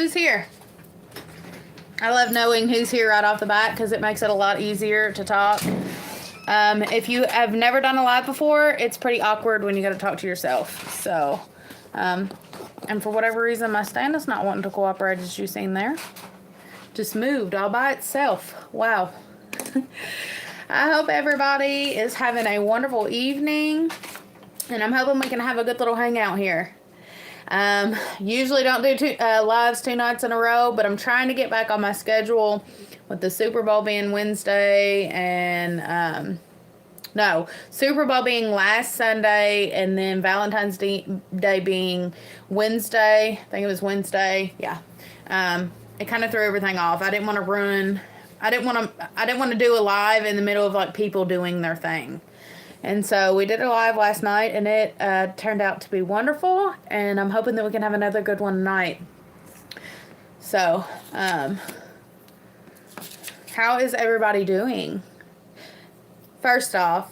Who's here? I love knowing who's here right off the bat because it makes it a lot easier to talk. If you have never done a live before, it's pretty awkward when you got to talk to yourself. So, and for whatever reason, my stand is not wanting to cooperate, as you've seen there. Just moved all by itself. Wow. I hope everybody is having a wonderful evening, and I'm hoping we can have a good little hangout here. Usually don't do lives 2 nights in a row, but I'm trying to get back on my schedule with the Super Bowl being Wednesday and, no, Super Bowl being last Sunday and then Valentine's Day being Wednesday. I think it was Wednesday. Yeah. It kind of threw everything off. I didn't want to do a live in the middle of like people doing their thing. And so we did a live last night, and it turned out to be wonderful, and I'm hoping that we can have another good one tonight. So, how is everybody doing? First off,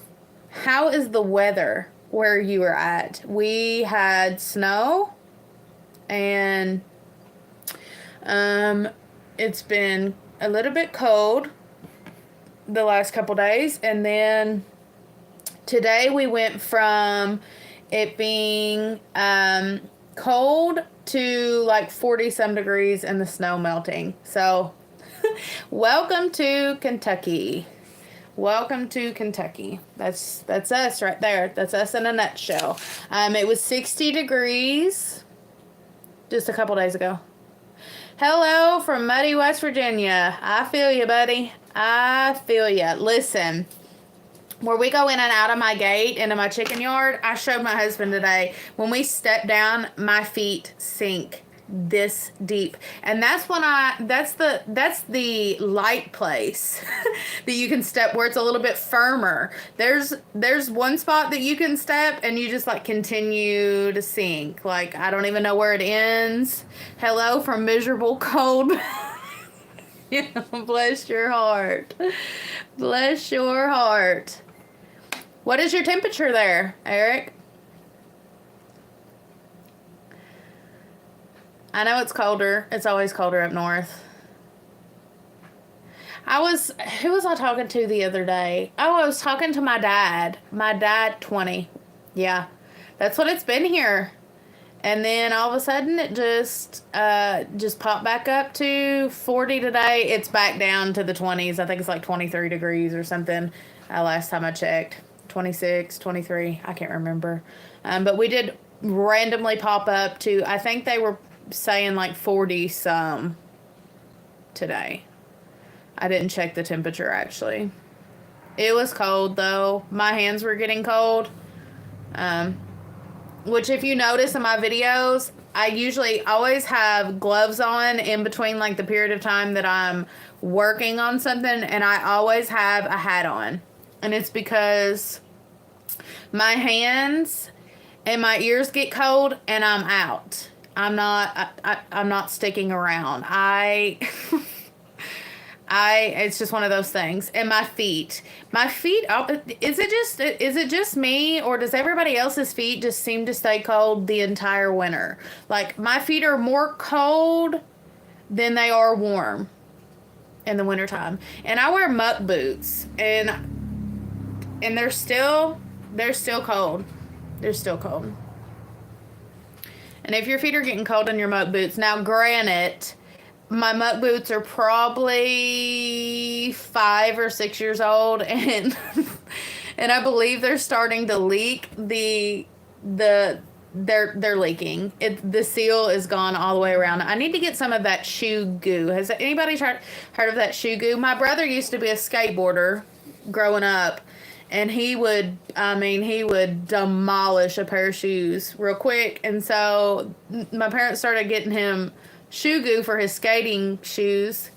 how is the weather where you are at? We had snow, and it's been a little bit cold the last couple days, and then today we went from it being cold to like 40-some degrees and the snow melting. So, welcome to Kentucky. Welcome to Kentucky. That's us right there. That's us in a nutshell. It was 60 degrees just a couple days ago. Hello from muddy West Virginia. I feel you, buddy. I feel you. Listen. Where we go in and out of my gate into my chicken yard, I showed my husband today, when we step down, my feet sink this deep. And that's when that's the light place that you can step where it's a little bit firmer. There's one spot that you can step and you just like continue to sink. Like, I don't even know where it ends. Hello from miserable cold. Yeah, bless your heart. Bless your heart. What is your temperature there, Eric? I know it's colder. It's always colder up north. Who was I talking to the other day? Oh, I was talking to my dad. My dad, 20. Yeah, that's what it's been here. And then all of a sudden it just popped back up to 40 today. It's back down to the 20s. I think it's like 23 degrees or something last time I checked. 26, 23, I can't remember. But we did randomly pop up to, I think they were saying like 40-some today. I didn't check the temperature, actually. It was cold, though. My hands were getting cold. Which, if you notice in my videos, I usually always have gloves on in between like the period of time that I'm working on something, and I always have a hat on. And it's because my hands and my ears get cold and I'm out. I'm not sticking around. It's just one of those things. And my feet, is it just me, or does everybody else's feet just seem to stay cold the entire winter? Like, my feet are more cold than they are warm in the wintertime. And I wear muck boots, and they're still cold. They're still cold. And if your feet are getting cold in your muck boots, now granted, my muck boots are probably 5 or 6 years old, and and I believe they're starting to leak. They're leaking. The seal is gone all the way around. I need to get some of that shoe goo. Has anybody heard of that shoe goo? My brother used to be a skateboarder growing up, and he would demolish a pair of shoes real quick. And so my parents started getting him shoe goo for his skating shoes,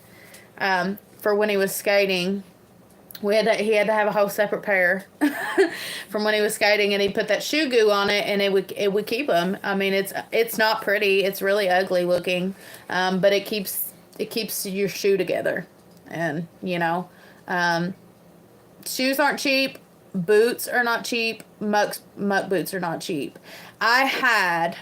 for when he was skating. He had to have a whole separate pair from when he was skating, and he put that shoe goo on it, and it would keep him. I mean, it's not pretty. It's really ugly looking, but it keeps your shoe together. And shoes aren't cheap. Boots are not cheap. Muck boots are not cheap. I had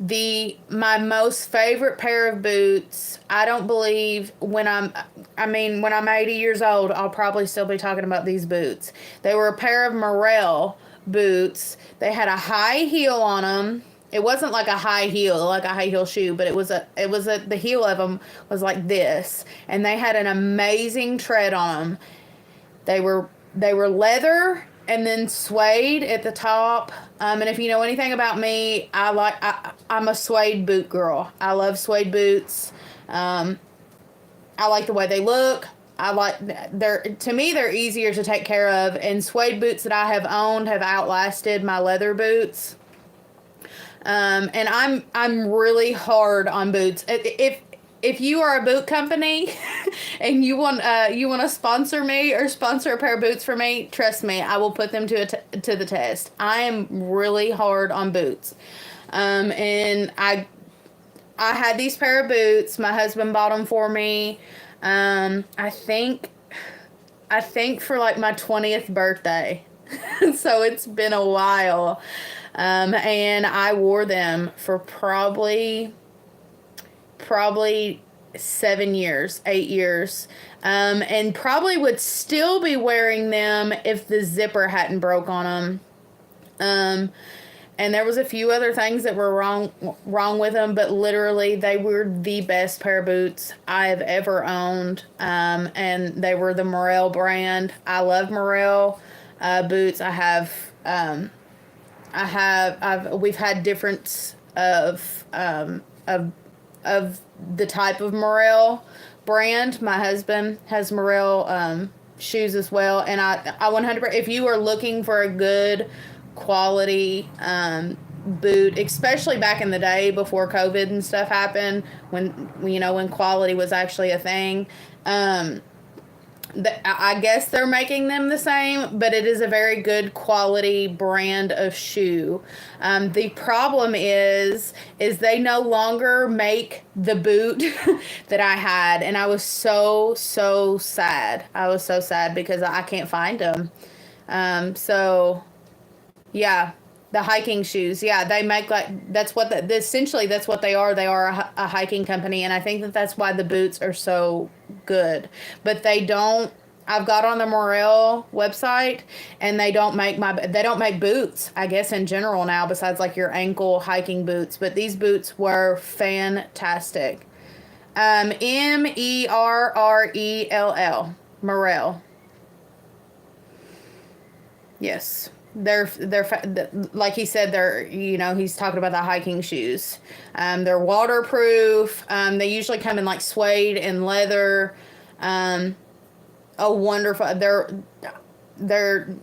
My most favorite pair of boots, I don't believe when I'm 80 years old, I'll probably still be talking about these boots. They were a pair of Morel boots. They had a high heel on them. It wasn't like a high heel, like a high heel shoe, but the heel of them was like this, and they had an amazing tread on them. They were leather and then suede at the top. And if you know anything about me, I'm a suede boot girl. I love suede boots. I like the way they look. To me they're easier to take care of, and suede boots that I have owned have outlasted my leather boots. And I'm really hard on boots. If you are a boot company and you want to sponsor me or sponsor a pair of boots for me, trust me, I will put them to the test. I am really hard on boots. And I had these pair of boots. My husband bought them for me. I think for like my 20th birthday. So it's been a while. And I wore them for probably 7 years, 8 years. And probably would still be wearing them if the zipper hadn't broke on them. And there was a few other things that were wrong with them, but literally they were the best pair of boots I have ever owned. And they were the Morel brand. I love Morel boots. We've had difference of the type of Morel brand. My husband has Morel shoes as well, and I 100%. If you are looking for a good quality boot, especially back in the day before COVID and stuff happened, when quality was actually a thing. I guess they're making them the same, but it is a very good quality brand of shoe. The problem is they no longer make the boot that I had, and I was so sad. I was so sad because I can't find them. So yeah, the hiking shoes. Yeah, they make essentially that's what they are. They are a hiking company, and I think that's why the boots are so good. But I've got on the Morel website, and they don't make boots, I guess, in general now, besides like your ankle hiking boots. But these boots were fantastic. Merrell. Morel. Yes. They're like he said, he's talking about the hiking shoes. They're waterproof. They usually come in like suede and leather. Wonderful. They're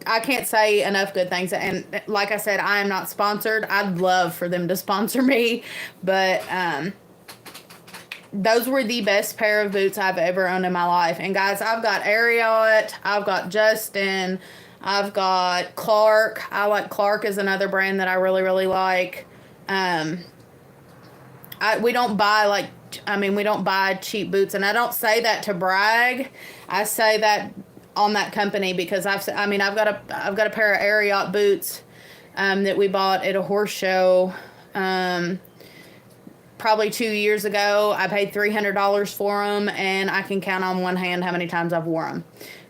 I can't say enough good things. And like I said, I am not sponsored. I'd love for them to sponsor me, but those were the best pair of boots I've ever owned in my life. And guys, I've got Ariat, I've got Justin, I've got Clark. I like Clark is another brand that I really, really like. We don't buy cheap boots, and I don't say that to brag. I say that on that company because I've got a pair of Ariat boots that we bought at a horse show probably 2 years ago. I paid $300 for them, and I can count on one hand how many times I've worn them.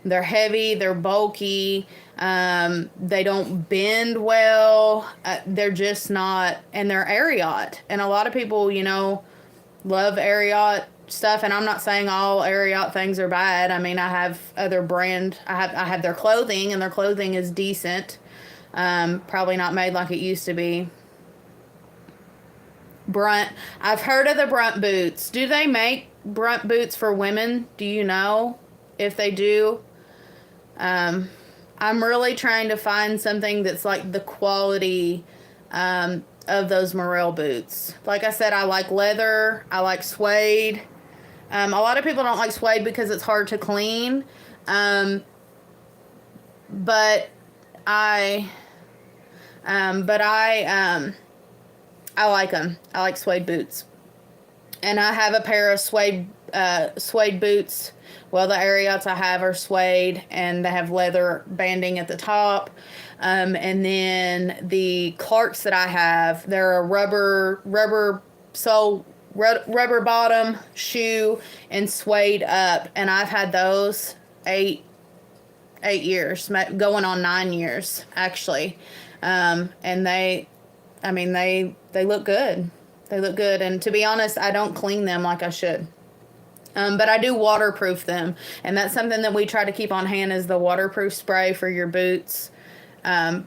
They're heavy, they're bulky, they don't bend well, they're just not, and they're Ariat. And a lot of people, love Ariat stuff, and I'm not saying all Ariat things are bad. I mean, I have other brand, I have their clothing, and their clothing is decent. Probably not made like it used to be. Brunt. I've heard of the Brunt boots. Do they make Brunt boots for women? Do you know if they do? I'm really trying to find something that's like the quality of those Morel boots. Like I said, I like leather. I like suede. A lot of people don't like suede because it's hard to clean. But I like them. I like suede boots. And I have a pair of suede suede boots. Well, the Ariats I have are suede, and they have leather banding at the top. And then the Clarks that I have, they're a rubber sole, rubber bottom shoe and suede up. And I've had those 8 years, going on 9 years actually. And they look good. They look good. And to be honest, I don't clean them like I should. But I do waterproof them. And that's something that we try to keep on hand, is the waterproof spray for your boots.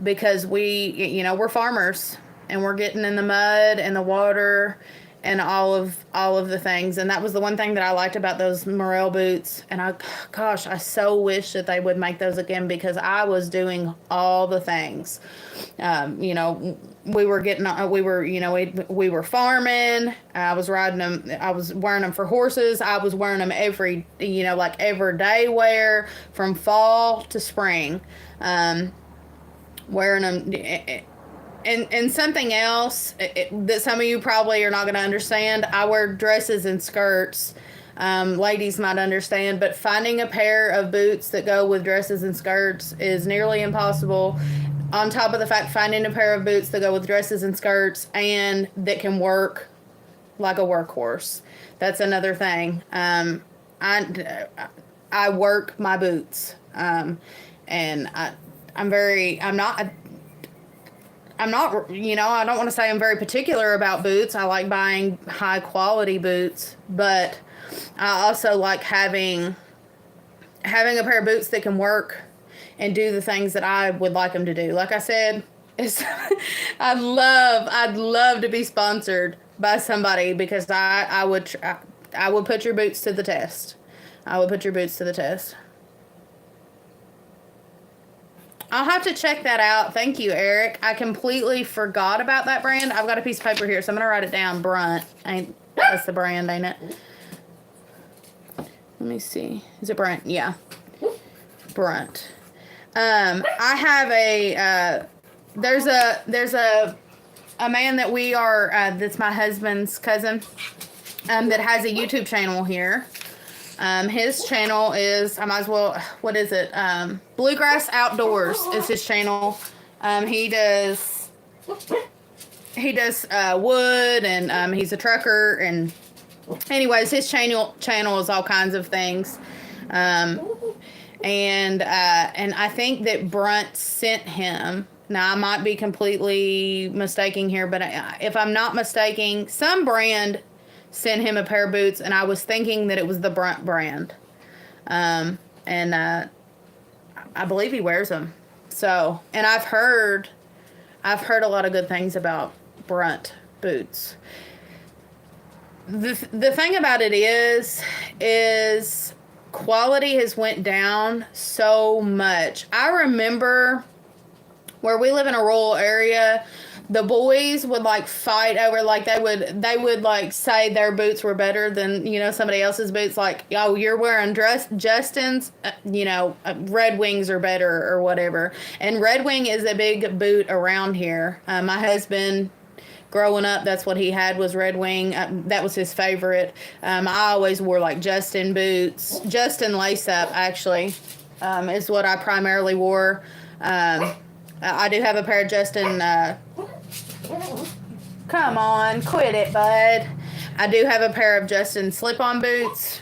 Because we're farmers, and we're getting in the mud and the water and all of the things. And that was the one thing that I liked about those Morel boots. And I so wish that they would make those again, because I was doing all the things. We were farming. I was riding them. I was wearing them for horses. I was wearing them every day wear from fall to spring. Wearing them. And something else that some of you probably are not going to understand, I wear dresses and skirts. Ladies might understand, but finding a pair of boots that go with dresses and skirts is nearly impossible. On top of the fact, finding a pair of boots that go with dresses and skirts and that can work like a workhorse. That's another thing. I work my boots. And I'm not, I don't want to say I'm very particular about boots. I like buying high quality boots, but I also like having a pair of boots that can work and do the things that I would like them to do. Like I said, I'd love to be sponsored by somebody, because I would put your boots to the test. I would put your boots to the test. I'll have to check that out. Thank you, Eric. I completely forgot about that brand. I've got a piece of paper here, so I'm going to write it down. Brunt. That's the brand, ain't it? Let me see. Is it Brunt? Yeah. Brunt. I have there's a man that we are, that's my husband's cousin, that has a YouTube channel here. His channel is, I might as well, what is it? Bluegrass Outdoors is his channel. He does wood, and he's a trucker, and anyways, his channel is all kinds of things. And I think that Brunt sent him. Now, I might be completely mistaking here, but if I'm not mistaking, some brand sent him a pair of boots, and I was thinking that it was the Brunt brand. And I believe he wears them. So, and I've heard a lot of good things about Brunt boots. The thing about it is quality has went down so much. I remember where we live in a rural area, the boys would fight over, they would say their boots were better than, somebody else's boots. Oh, you're wearing Justin's, Red Wings are better or whatever. And Red Wing is a big boot around here. My husband, growing up, that's what he had, was Red Wing. That was his favorite. I always wore Justin boots. Justin lace up, actually, is what I primarily wore. I do have a pair of Justin, come on, quit it, bud. I do have a pair of Justin slip-on boots,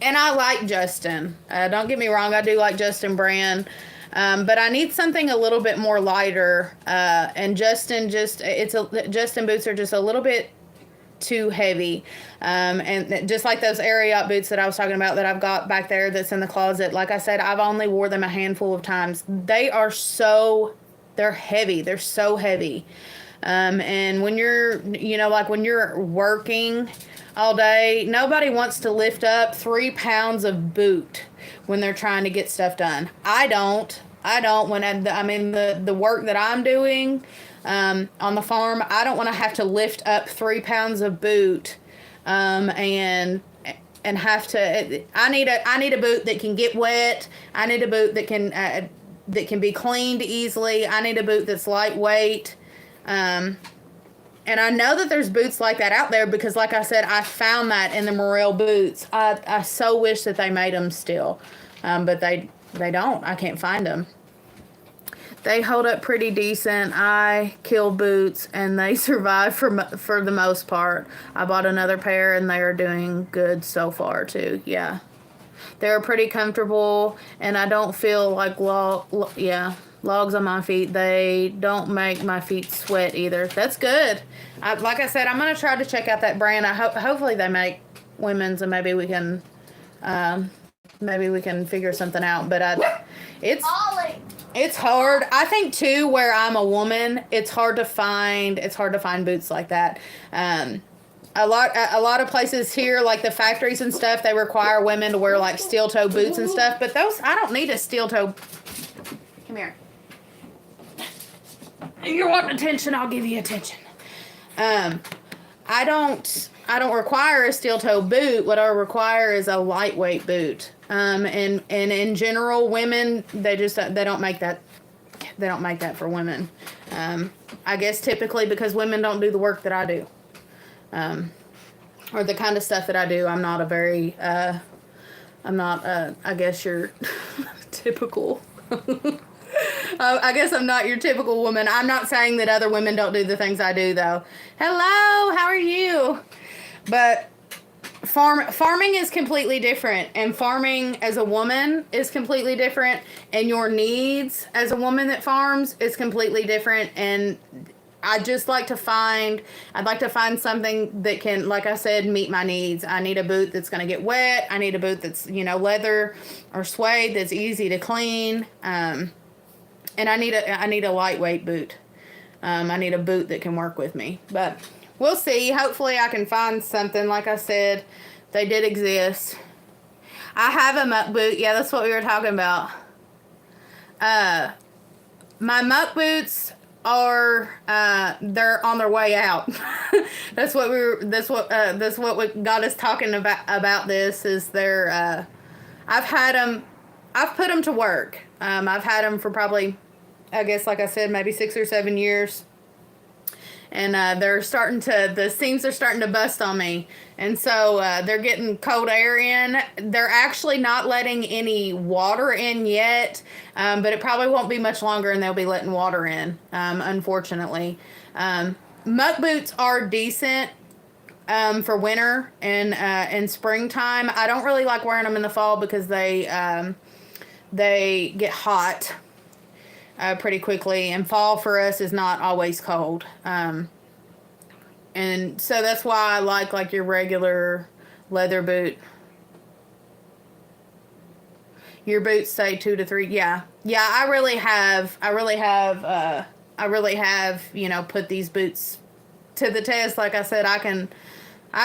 and I like Justin. Don't get me wrong, I do like Justin brand, but I need something a little bit more lighter, and Justin Justin boots are just a little bit too heavy, and just like those Ariat boots that I was talking about that I've got back there that's in the closet, like I said, I've only wore them a handful of times. They're heavy. They're so heavy. And when you're, when you're working all day, nobody wants to lift up 3 pounds of boot when they're trying to get stuff done. I don't. When the work that I'm doing on the farm, I don't want to have to lift up 3 pounds of boot, and have to. I need a boot that can get wet. I need a boot that can be cleaned easily. I need a boot that's lightweight. And I know that there's boots like that out there because, like I said, I found that in the Morel boots. I so wish that they made them still, but they don't. I can't find them. They hold up pretty decent. I kill boots and they survive for the most part. I bought another pair and they are doing good so far too. Yeah, they're pretty comfortable and I don't feel like logs on my feet. They don't make my feet sweat either. That's good. Like I said, I'm gonna try to check out that brand. Hopefully they make women's and maybe we can figure something out. But it's hard. I think too, where I'm a woman, it's hard to find boots like that. A lot of places here, like the factories and stuff, they require women to wear like steel toe boots and stuff. But those, I don't need a steel toe. Come here. You're wanting attention, I'll give you attention. I don't require a steel toe boot. What I require is a lightweight boot. And in general, women, they don't make that. They don't make that for women. I guess typically because women don't do the work that I do. Or the kind of stuff that I do. I'm not I guess you're typical. I guess I'm not your typical woman. I'm not saying that other women don't do the things I do, though. Hello, how are you? But farming is completely different, and farming as a woman is completely different, and your needs as a woman that farms is completely different. And I'd like to find something that can, like I said, meet my needs. I need a boot that's going to get wet. I need a boot that's, leather or suede that's easy to clean. And I need a lightweight boot. I need a boot that can work with me. But we'll see. Hopefully I can find something. Like I said, they did exist. I have a muck boot. Yeah, that's what we were talking about. My muck boots are they're on their way out. That's what got us talking about this is I've put them to work. I've had them for probably, I guess, like I said, maybe 6 or 7 years. And the seams are starting to bust on me. And so they're getting cold air in. They're actually not letting any water in yet. But it probably won't be much longer and they'll be letting water in, unfortunately. Muck boots are decent for winter and springtime. I don't really like wearing them in the fall because they get hot pretty quickly, and fall for us is not always cold. And so that's why I like your regular leather boot. Your boots say 2 to 3. Yeah. I really have, put these boots to the test. Like I said, I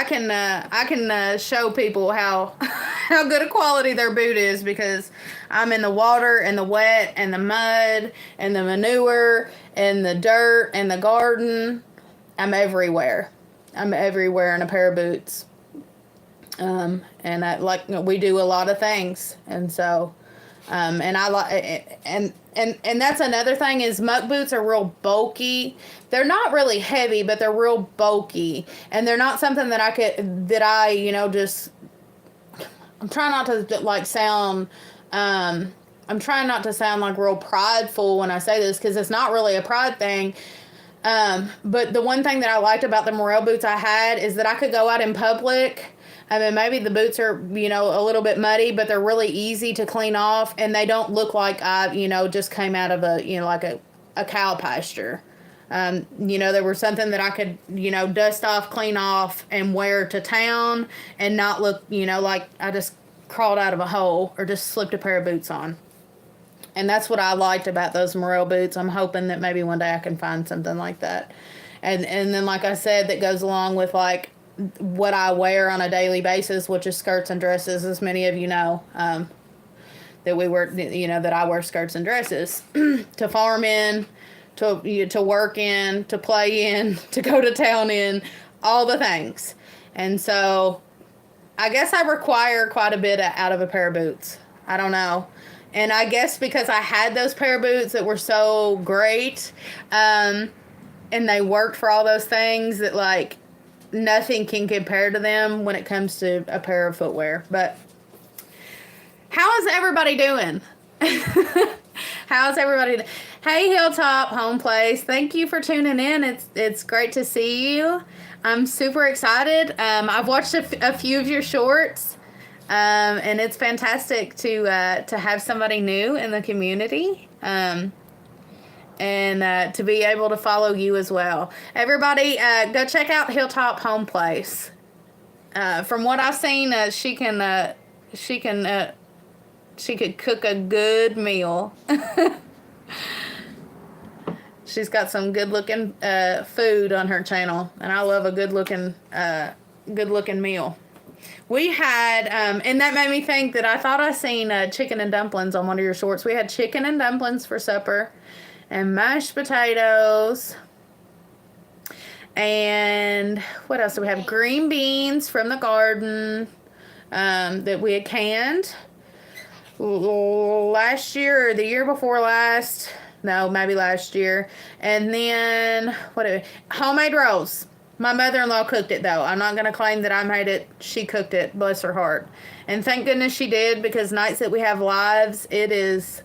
can show people how good a quality their boot is because I'm in the water and the wet and the mud and the manure and the dirt and the garden. I'm everywhere. I'm everywhere in a pair of boots. And we do a lot of things. And so, and I like, and that's another thing is muck boots are real bulky. They're not really heavy, but they're real bulky. And they're not something that I'm trying not to sound, I'm trying not to sound like real prideful when I say this because it's not really a pride thing. But the one thing that I liked about the Morel boots I had is that I could go out in public. I mean, maybe the boots are, a little bit muddy, but they're really easy to clean off and they don't look like I, just came out of a cow pasture. There was something that I could, dust off, clean off and wear to town and not look, like I just crawled out of a hole or just slipped a pair of boots on. And that's what I liked about those Morel boots. I'm hoping that maybe one day I can find something like that. And then, like I said, that goes along with what I wear on a daily basis, which is skirts and dresses, as many of you know, that I wear skirts and dresses to farm in, to work in, to play in, to go to town in, all the things. And so I guess I require quite a bit out of a pair of boots. I don't know. And I guess because I had those pair of boots that were so great, and they worked for all those things that, like, nothing can compare to them when it comes to a pair of footwear. But how is everybody doing? How's everybody doing? Hey, Hilltop Home Place, thank you for tuning in. It's great to see you. I'm super excited. I've watched a few of your shorts, and it's fantastic to have somebody new in the community, and to be able to follow you as well. Everybody, go check out Hilltop Home Place. From what I've seen, she could cook a good meal. She's got some good looking food on her channel, and I love a good looking meal. We had, and that made me think that I thought I seen chicken and dumplings on one of your shorts. We had chicken and dumplings for supper, and mashed potatoes, and what else do we have? Green beans from the garden that we had canned last year or the year before last. No, maybe last year. And then, homemade rolls. My mother-in-law cooked it, though. I'm not going to claim that I made it. She cooked it, bless her heart. And thank goodness she did, because nights that we have lives, it is,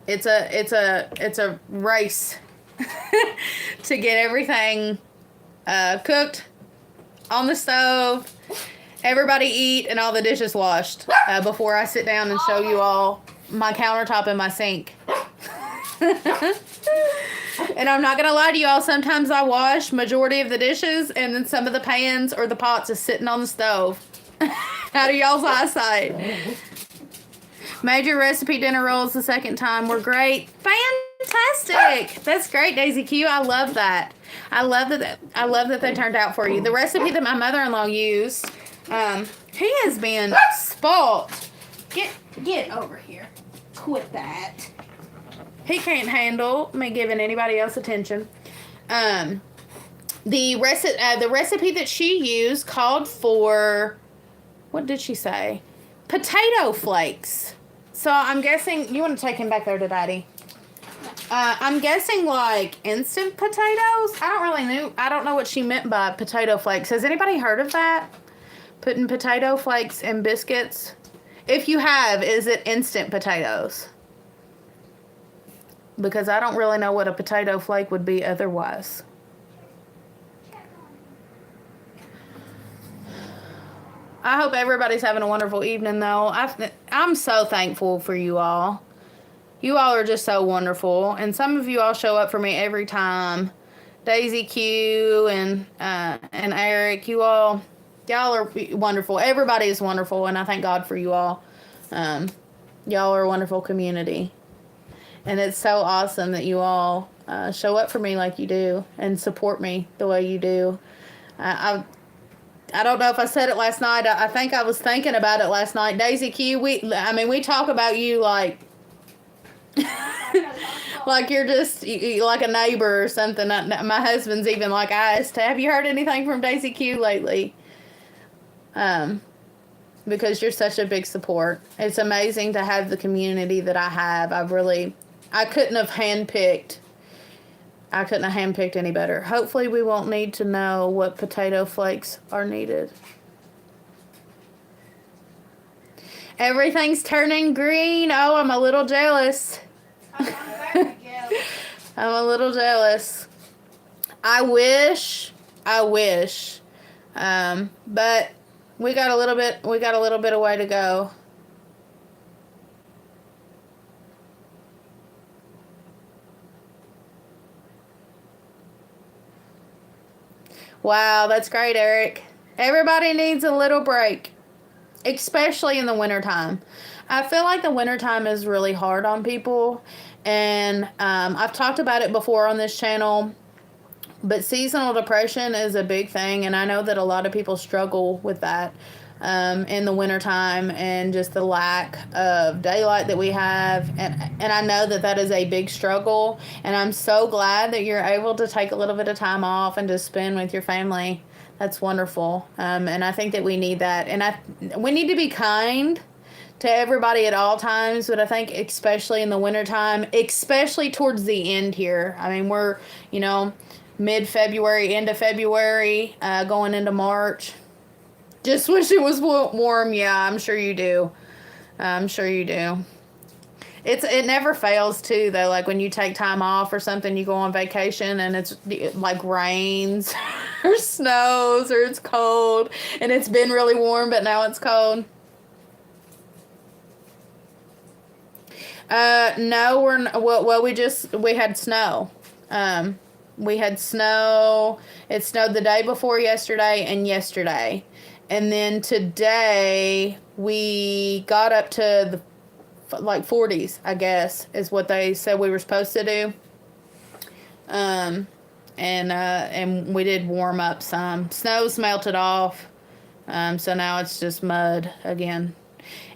it's a race to get everything cooked on the stove, everybody eat, and all the dishes washed before I sit down and show you all my countertop and my sink. And I'm not gonna lie to you all, sometimes I wash majority of the dishes, and then some of the pans or the pots is sitting on the stove. Out of y'all's eyesight. Made your recipe dinner rolls the second time. Were great. Fantastic. That's great, Daisy Q. I love that. I love that they turned out for you. The recipe that my mother-in-law used, he has been spoiled. Get over here. Quit that. He can't handle me giving anybody else attention. The recipe that she used called for, what did she say? Potato flakes. So I'm guessing, you want to take him back there to Daddy? I'm guessing like instant potatoes. I don't know what she meant by potato flakes. Has anybody heard of that? Putting potato flakes in biscuits? If you have, is it instant potatoes? Because I don't really know what a potato flake would be otherwise. I hope everybody's having a wonderful evening, though. I'm so thankful for you all. You all are just so wonderful. And some of you all show up for me every time. Daisy Q and Eric, y'all are wonderful. Everybody is wonderful, and I thank God for you all. Y'all are a wonderful community. And it's so awesome that you all show up for me like you do and support me the way you do. I don't know if I said it last night. I think I was thinking about it last night. Daisy Q, we talk about you like like you're just like a neighbor or something. My husband's even like asked, have you heard anything from Daisy Q lately? Because you're such a big support. It's amazing to have the community that I have. I couldn't have handpicked any better. Hopefully we won't need to know what potato flakes are needed. Everything's turning green. Oh, I'm a little jealous. I'm very jealous. I'm a little jealous. I wish. But we got a little bit of way to go. Wow, that's great, Eric. Everybody needs a little break, especially in the wintertime. I feel like the wintertime is really hard on people, and I've talked about it before on this channel, but seasonal depression is a big thing, and I know that a lot of people struggle with that in the wintertime, and just the lack of daylight that we have, and I know that is a big struggle, and I'm so glad that you're able to take a little bit of time off and just spend with your family. That's wonderful, and I think that we need that, and we need to be kind to everybody at all times, but I think especially in the wintertime, especially towards the end here. I mean, we're, mid-February, end of February, going into March. Just wish it was warm. Yeah, I'm sure you do. I'm sure you do. It never fails too though. Like when you take time off or something, you go on vacation and it's like rains or snows or it's cold and it's been really warm but now it's cold. No, we had snow. We had snow. It snowed the day before yesterday and yesterday. And then today we got up to the 40s, I guess, is what they said we were supposed to do. And we did warm up some. Snow's melted off. So now it's just mud again.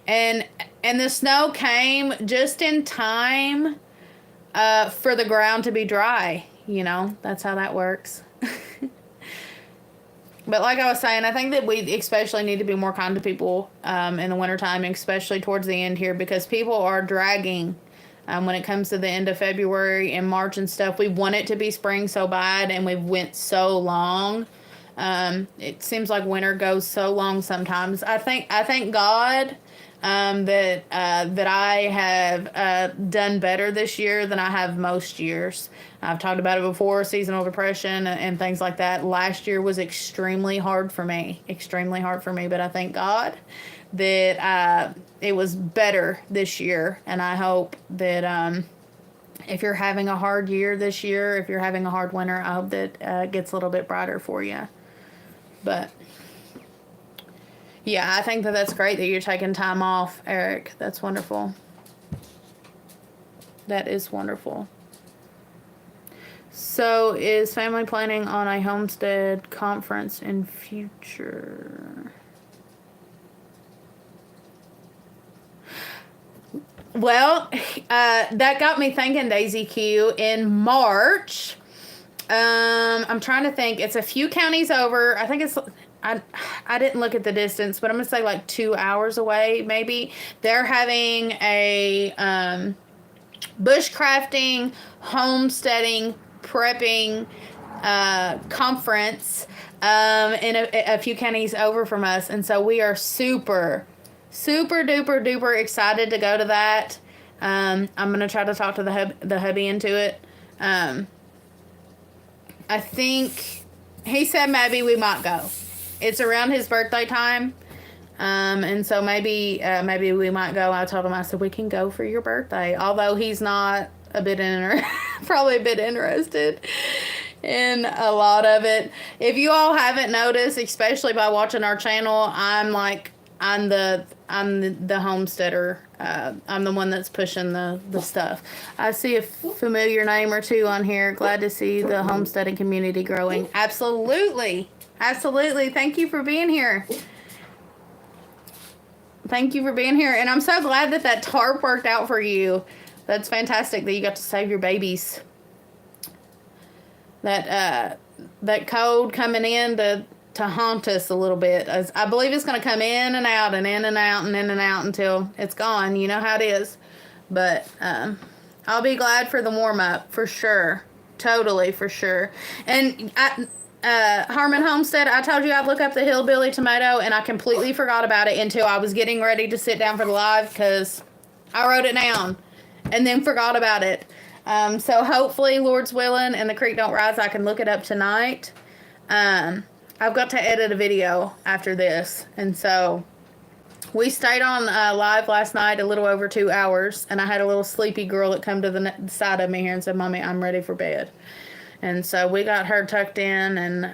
And the snow came just in time for the ground to be dry. That's how that works. But like I was saying, I think that we especially need to be more kind to people in the wintertime, especially towards the end here, because people are dragging when it comes to the end of February and March and stuff. We want it to be spring so bad, and we've went so long. It seems like winter goes so long sometimes. I thank God that I have done better this year than I have most years. I've talked about it before, seasonal depression and things like that. Last year was extremely hard for me, but I thank God that it was better this year, and I hope that if you're having a hard year this year, if you're having a hard winter, I hope that it gets a little bit brighter for you. But yeah, I think that that's great that you're taking time off, Eric. That's wonderful. That is wonderful. So, is family planning on a homestead conference in future? Well, that got me thinking, Daisy Q. In March, I'm trying to think. It's a few counties over. I think it's... I didn't look at the distance, but I'm going to say like 2 hours away, maybe. They're having a bushcrafting, homesteading, prepping conference in a few counties over from us. And so we are super duper excited to go to that. I'm going to try to talk to the hubby into it. I think he said maybe we might go. It's around his birthday time. And so maybe we might go. I told him, I said, we can go for your birthday. Although he's not probably a bit interested in a lot of it. If you all haven't noticed, especially by watching our channel, I'm the homesteader. I'm the one that's pushing the stuff. I see a familiar name or two on here. Glad to see the homesteading community growing. Absolutely. Thank you for being here. And I'm so glad that tarp worked out for you. That's fantastic that you got to save your babies. That cold coming in to haunt us a little bit. I believe it's going to come in and out and in and out and in and out until it's gone. You know how it is. But I'll be glad for the warm up for sure. Totally, for sure. And Harmon Homestead, I told you I'd look up the hillbilly tomato, and I completely forgot about it until I was getting ready to sit down for the live because I wrote it down and then forgot about it. So hopefully, Lord's willing, and the creek don't rise, I can look it up tonight. I've got to edit a video after this, and so we stayed on live last night a little over 2 hours, and I had a little sleepy girl that come to the side of me here and said, Mommy, I'm ready for bed. And so we got her tucked in and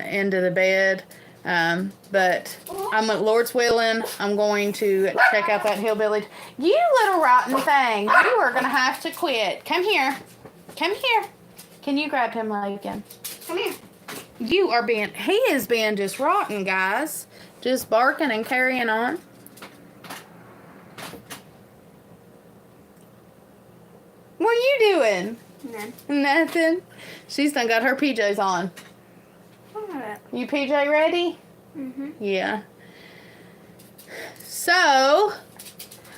into the bed. But Lord's willing, I'm going to check out that hillbilly. You little rotten thing. You are going to have to quit. Come here. Can you grab him, Logan? Come here. He is being just rotten, guys. Just barking and carrying on. What are you doing? Nothing. She's done got her PJs on. You PJ ready? Mm-hmm. Yeah. So,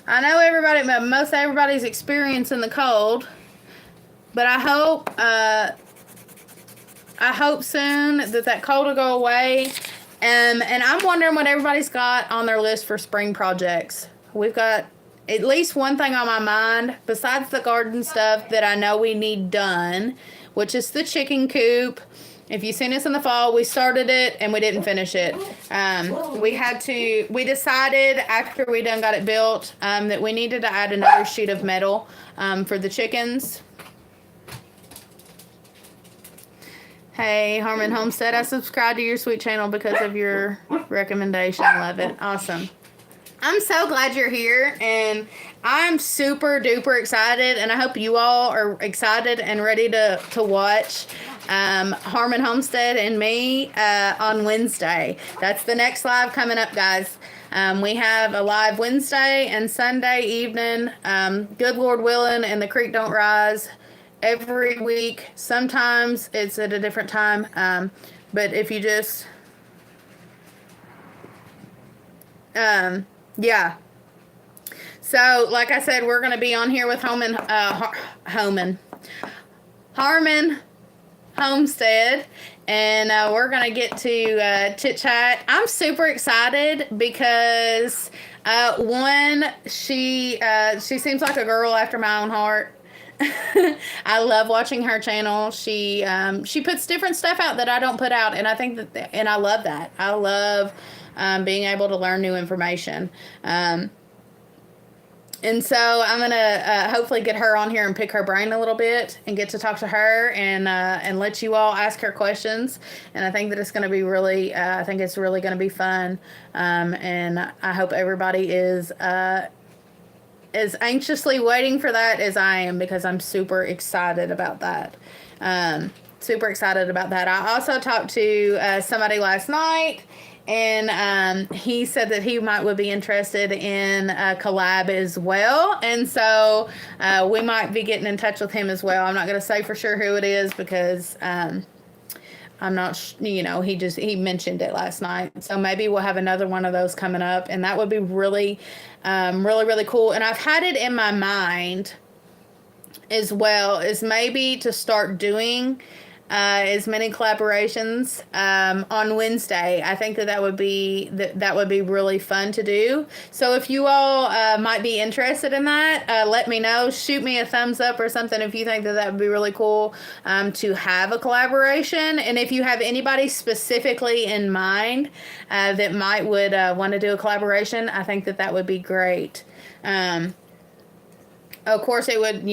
I know most everybody's experiencing the cold, but I hope soon that cold will go away. And I'm wondering what everybody's got on their list for spring projects. We've got at least one thing on my mind besides the garden stuff that I know we need done, which is the chicken coop. If you've seen us in the fall, we started it and we didn't finish it. We decided after we done got it built that we needed to add another sheet of metal for the chickens. Hey, Harmon Homestead, I subscribed to your sweet channel because of your recommendation. Love it. Awesome. I'm so glad you're here, and I'm super duper excited, and I hope you all are excited and ready to watch Harmon Homestead and me on Wednesday. That's the next live coming up, guys. We have a live Wednesday and Sunday evening, good Lord willing, and the creek don't rise every week. Sometimes it's at a different time, but if you just yeah. So, like I said, we're going to be on here with Harmon Homestead, and we're going to get to chit chat. I'm super excited because one, she seems like a girl after my own heart. I love watching her channel. She puts different stuff out that I don't put out, and I think and I love that. I love being able to learn new information. And so I'm going to hopefully get her on here and pick her brain a little bit and get to talk to her and let you all ask her questions. And I think that it's going to be really, I think it's really going to be fun. And I hope everybody is as anxiously waiting for that as I am, because I'm super excited about that. Super excited about that. I also talked to somebody last night, and he said that he would be interested in a collab as well. And so we might be getting in touch with him as well. I'm not going to say for sure who it is because I'm not, he mentioned it last night. So maybe we'll have another one of those coming up, and that would be really, really cool. And I've had it in my mind as well as maybe to start doing as many collaborations on Wednesday. I think that would be really fun to do. So if you all might be interested in that, let me know. Shoot me a thumbs up or something if you think that would be really cool to have a collaboration. And if you have anybody specifically in mind that might would want to do a collaboration, I think that would be great. Of course, it would,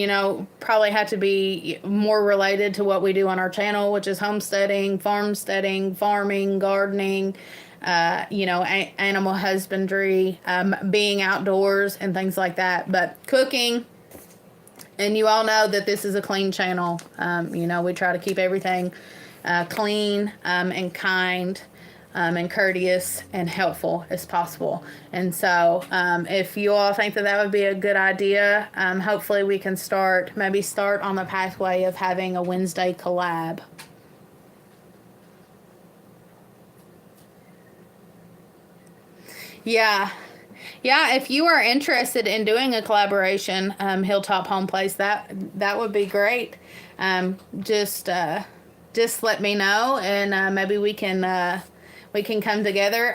probably have to be more related to what we do on our channel, which is homesteading, farmsteading, farming, gardening, animal husbandry, being outdoors and things like that. But cooking, and you all know that this is a clean channel. We try to keep everything clean and kind. And courteous and helpful as possible. And so if you all think that would be a good idea, hopefully we can start on the pathway of having a Wednesday collab. Yeah, if you are interested in doing a collaboration, Hilltop Home Place, that would be great. Just let me know, and maybe we can come together.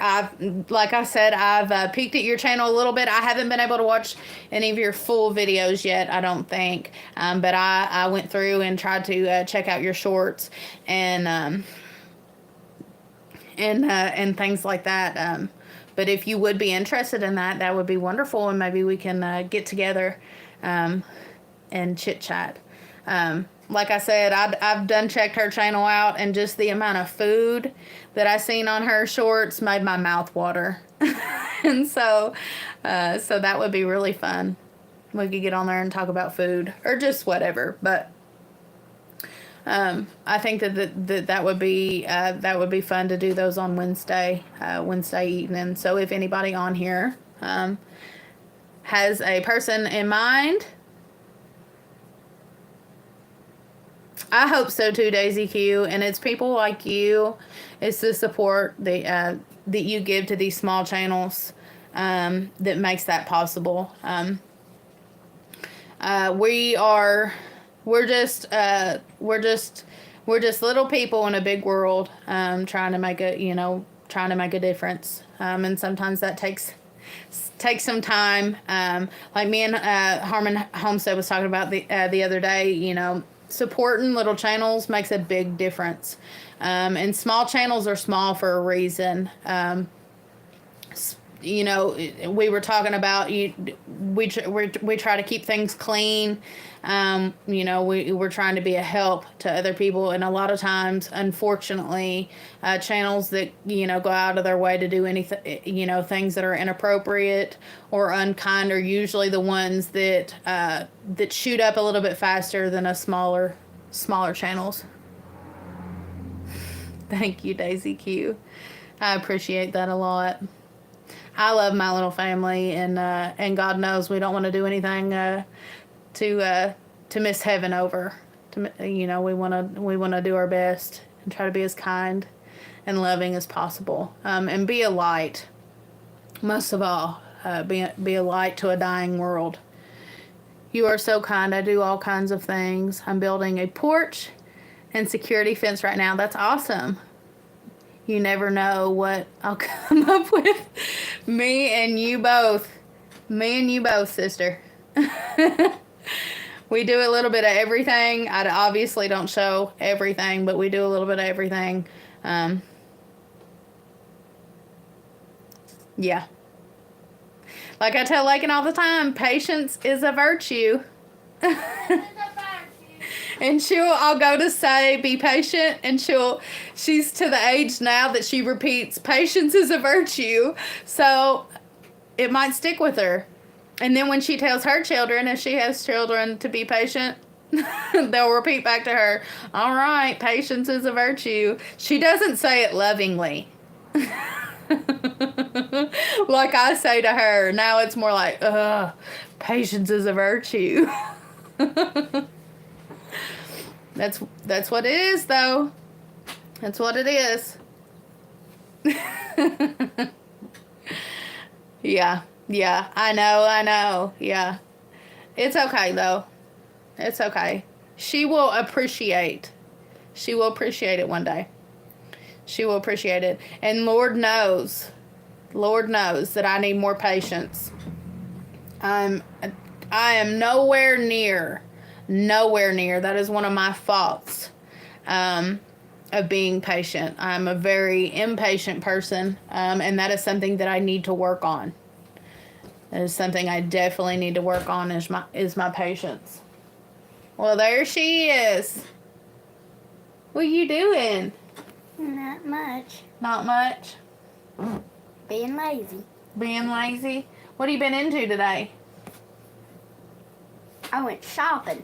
Like I said, I've peeked at your channel a little bit. I haven't been able to watch any of your full videos yet, I don't think. But I went through and tried to check out your shorts and things like that. But if you would be interested in that, that would be wonderful, and maybe we can get together and chit chat. Like I said, I've done checked her channel out, and just the amount of food that I seen on her shorts made my mouth water. And so that would be really fun. We could get on there and talk about food or just whatever. But I think that would be fun to do those on Wednesday evening. So if anybody on here has a person in mind, I hope so too, Daisy Q. And it's people like you. It's the support that you give to these small channels that makes that possible. We're just little people in a big world, trying to make a difference. And sometimes that takes some time. Like me and Harmon Homestead was talking about the other day, supporting little channels makes a big difference. And small channels are small for a reason. We were talking about we try to keep things clean. We're trying to be a help to other people, and a lot of times, unfortunately, channels that go out of their way to do anything, things that are inappropriate or unkind are usually the ones that shoot up a little bit faster than a smaller channels. Thank you, Daisy Q. I appreciate that a lot. I love my little family, and God knows we don't want to do anything to miss heaven over. We want to do our best and try to be as kind and loving as possible, and be a light. Most of all, be a light to a dying world. You are so kind. I do all kinds of things. I'm building a porch and security fence right now. That's awesome. You never know what I'll come up with. Me and you both, sister. We do a little bit of everything. I obviously don't show everything, but we do a little bit of everything. Yeah. Like I tell Lakin all the time, patience is a virtue. And I'll go to say, be patient, and she's to the age now that she repeats, patience is a virtue. So it might stick with her. And then when she tells her children, if she has children, to be patient, they'll repeat back to her, all right, patience is a virtue. She doesn't say it lovingly. Like I say to her. Now it's more like, patience is a virtue. That's what it is, though. That's what it is. Yeah, I know. Yeah. It's okay, though. It's okay. She will appreciate it one day. She will appreciate it. And Lord knows that I need more patience. I am nowhere near. That is one of my faults of being patient. I'm a very impatient person, and that is something that I need to work on. That is something I definitely need to work on is my patience. Well, there she is. What are you doing? Not much. Not much? Being lazy. Being lazy? What have you been into today? I went shopping.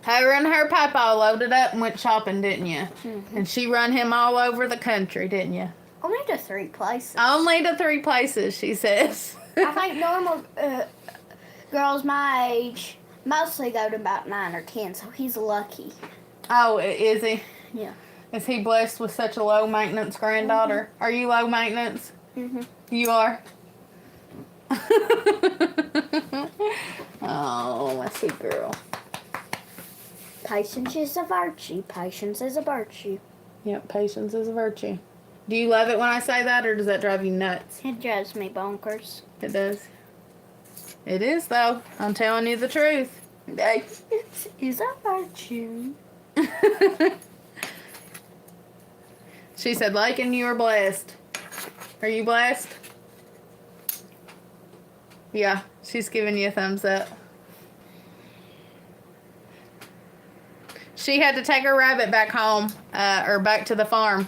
Her and her papa loaded up and went shopping, didn't you? Mm-hmm. And she run him all over the country, didn't you? Only to 3 places. Only to 3 places, she says. I think normal girls my age mostly go to about 9 or 10, so he's lucky. Oh, is he? Yeah. Is he blessed with such a low maintenance granddaughter? Mm-hmm. Are you low maintenance? Mm-hmm. You are? Oh, my sweet girl. Patience is a virtue. Patience is a virtue. Yep, patience is a virtue. Do you love it when I say that, or does that drive you nuts? It drives me bonkers. It does. It is, though. I'm telling you the truth. Patience is a virtue. She said, Lakin, you are blessed. Are you blessed? Yeah, she's giving you a thumbs up. She had to take her rabbit back home, or back to the farm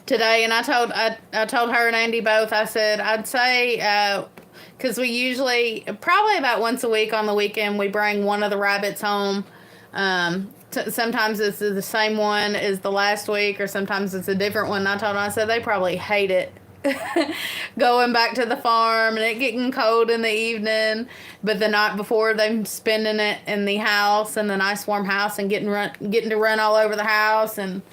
today, and I told her and Andy both. I said I'd say because we usually probably about once a week on the weekend we bring one of the rabbits home. Sometimes it's the same one as the last week, or sometimes it's a different one. And I told them, I said they probably hate it. Going back to the farm and it getting cold in the evening, but the night before them spending it in the house, in the nice warm house, and getting to run all over the house and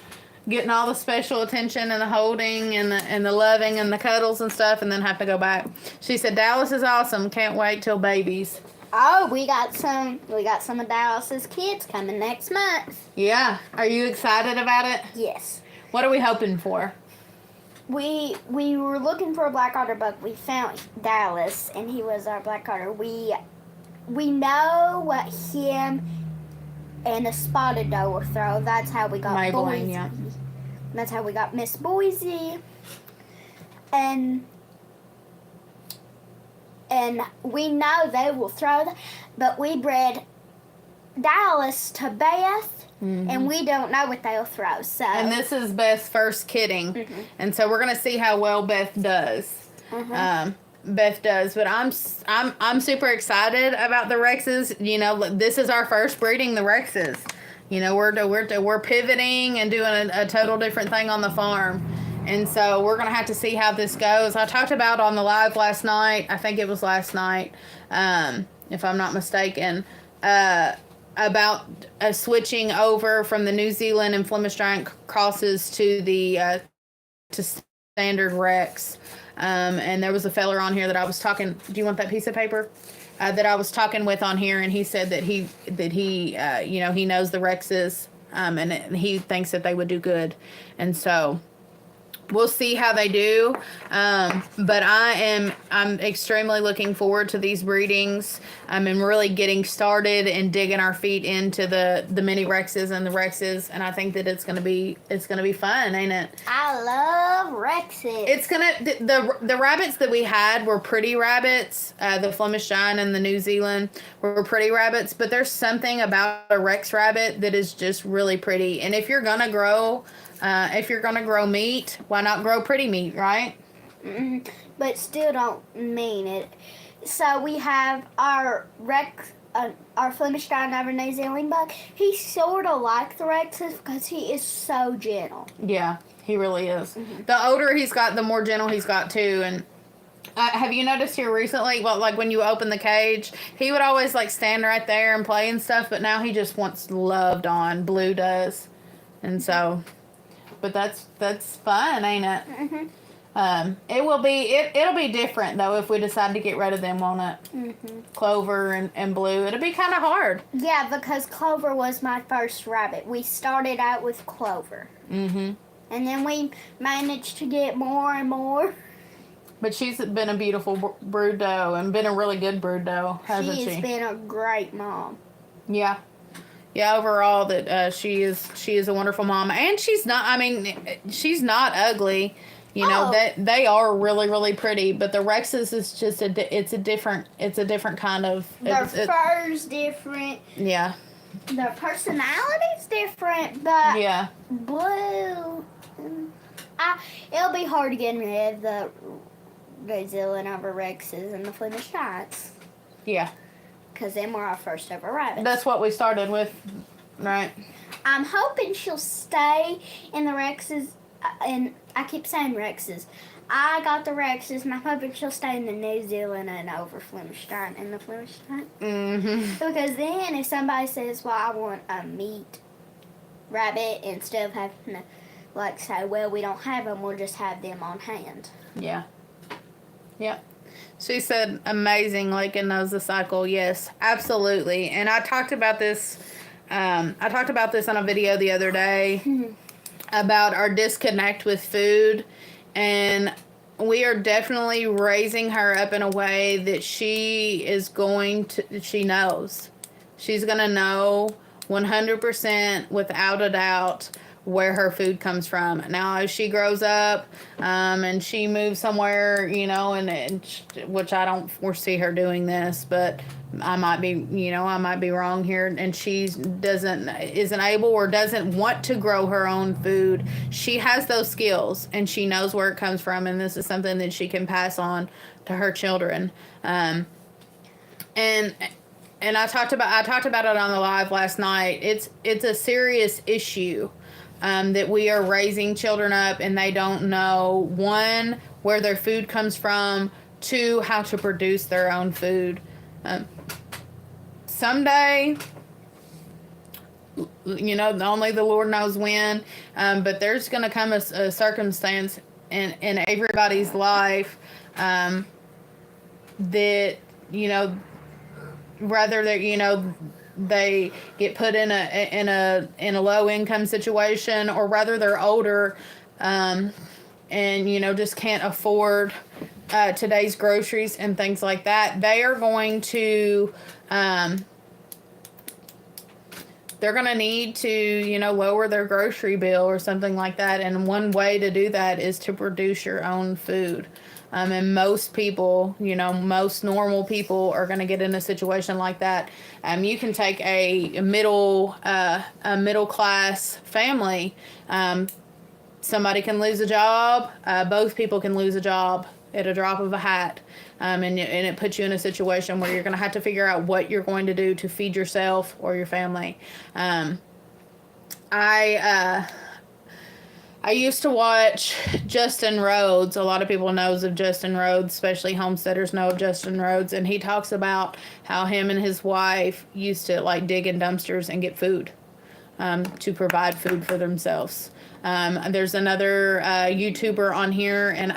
getting all the special attention and the holding and the loving and the cuddles and stuff, and then have to go back. She said Dallas is awesome. Can't wait till babies. Oh, we got some of Dallas's kids coming next month. Yeah. Are you excited about it? Yes. What are we hoping for? We were looking for a black otter buck. We found Dallas, and he was our black otter. We know what him and a spotted doe will throw. That's how we got Maybelline, Boise. yeah. That's how we got Miss Boise. And we know they will throw that, but we bred Dallas to Beth, and we don't know what they'll throw. So And this is Beth's first kidding, and so we're gonna see how well Beth does. Beth does, but I'm super excited about the Rexes. You know, this is our first breeding the Rexes. You know, we're pivoting and doing a total different thing on the farm. And so we're going to have to see how this goes. I talked about on the live last night, I think it was last night, if I'm not mistaken, about switching over from the New Zealand and Flemish Giant crosses to the to standard Rex. And there was a feller on here that I was talking. Do you want that piece of paper? That I was talking with on here, and he said that he you know, he knows the Rexes, and he thinks that they would do good, and so we'll see how they do. But I'm extremely looking forward to these breedings. And really getting started and digging our feet into the mini Rexes and the Rexes. And I think that it's gonna be fun, ain't it? I love Rexes. It's the rabbits that we had were pretty rabbits. The Flemish Giant and the New Zealand were pretty rabbits. But there's something about a Rex rabbit that is just really pretty. And if you're gonna grow meat, why not grow pretty meat, right? But still don't mean it. So we have our Rex, our Flemish Giant over New Zealand buck. He's sort of like the Rexes because he is so gentle. Yeah, he really is. The older he's got, the more gentle he's got too. And have you noticed here recently, well, like when you open the cage, he would always like stand right there and play and stuff, but now he just wants loved on. Blue does. And so, but that's fun, ain't it? It'll be different though if we decide to get rid of them, won't it? Clover and Blue. It'll be kind of hard. Yeah, because Clover was my first rabbit. We started out with Clover. And then we managed to get more and more. But she's been a beautiful brood doe and been a really good brood doe, hasn't she? She's been a great mom. Yeah. Yeah, overall that she is a wonderful mom, and she's not ugly. You know, that they are really, really pretty, but the Rexes is just it's a different kind of Their fur's different. Yeah. Their personality's different, but yeah. Blue, it'll be hard to get rid of the New Zealand over Rexes and the Flemish Giants. Yeah. Because them were our first ever rabbits. That's what we started with, right? I'm hoping she'll stay in the Rexes, and I keep saying Rexes. I got the Rexes, and I'm hoping she'll stay in the New Zealand and over Flemish Giant and the Flemish Giant. Because then if somebody says, well, I want a meat rabbit, instead of having to, like, say, well, we don't have them, we'll just have them on hand. Yeah. Yep. She said, amazing, Lakin knows the cycle. Yes, absolutely. And I talked about this on a video the other day about our disconnect with food. And we are definitely raising her up in a way that she knows. She's going to know 100% without a doubt where her food comes from. Now, as she grows up and she moves somewhere, you know, and which I don't foresee her doing this, but I might be wrong here, and she isn't able or doesn't want to grow her own food. She has those skills and she knows where it comes from, and this is something that she can pass on to her children. And I talked about it on the live last night. It's a serious issue. That we are raising children up and they don't know, one, where their food comes from, two, how to produce their own food. Someday, only the Lord knows when. But there's going to come a circumstance in everybody's life that, rather that, they get put in a low income situation, or rather they're older, and just can't afford today's groceries and things like that. They are going to they're going to need to lower their grocery bill or something like that, and one way to do that is to produce your own food. And most people, most normal people are going to get in a situation like that. You can take a middle class family. Somebody can lose a job. Both people can lose a job at a drop of a hat. And it puts you in a situation where you're going to have to figure out what you're going to do to feed yourself or your family. I used to watch Justin Rhodes. A lot of people knows of Justin Rhodes, especially homesteaders know of Justin Rhodes. And he talks about how him and his wife used to dig in dumpsters and get food to provide food for themselves. There's another YouTuber on here, and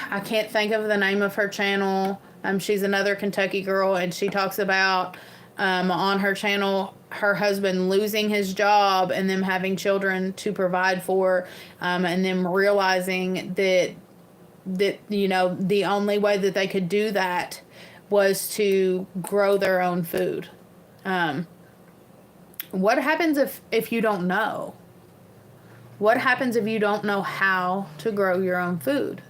I can't think of the name of her channel. She's another Kentucky girl, and she talks about on her channel her husband losing his job and them having children to provide for, and them realizing that the only way that they could do that was to grow their own food. What happens if you don't know? What happens if you don't know how to grow your own food?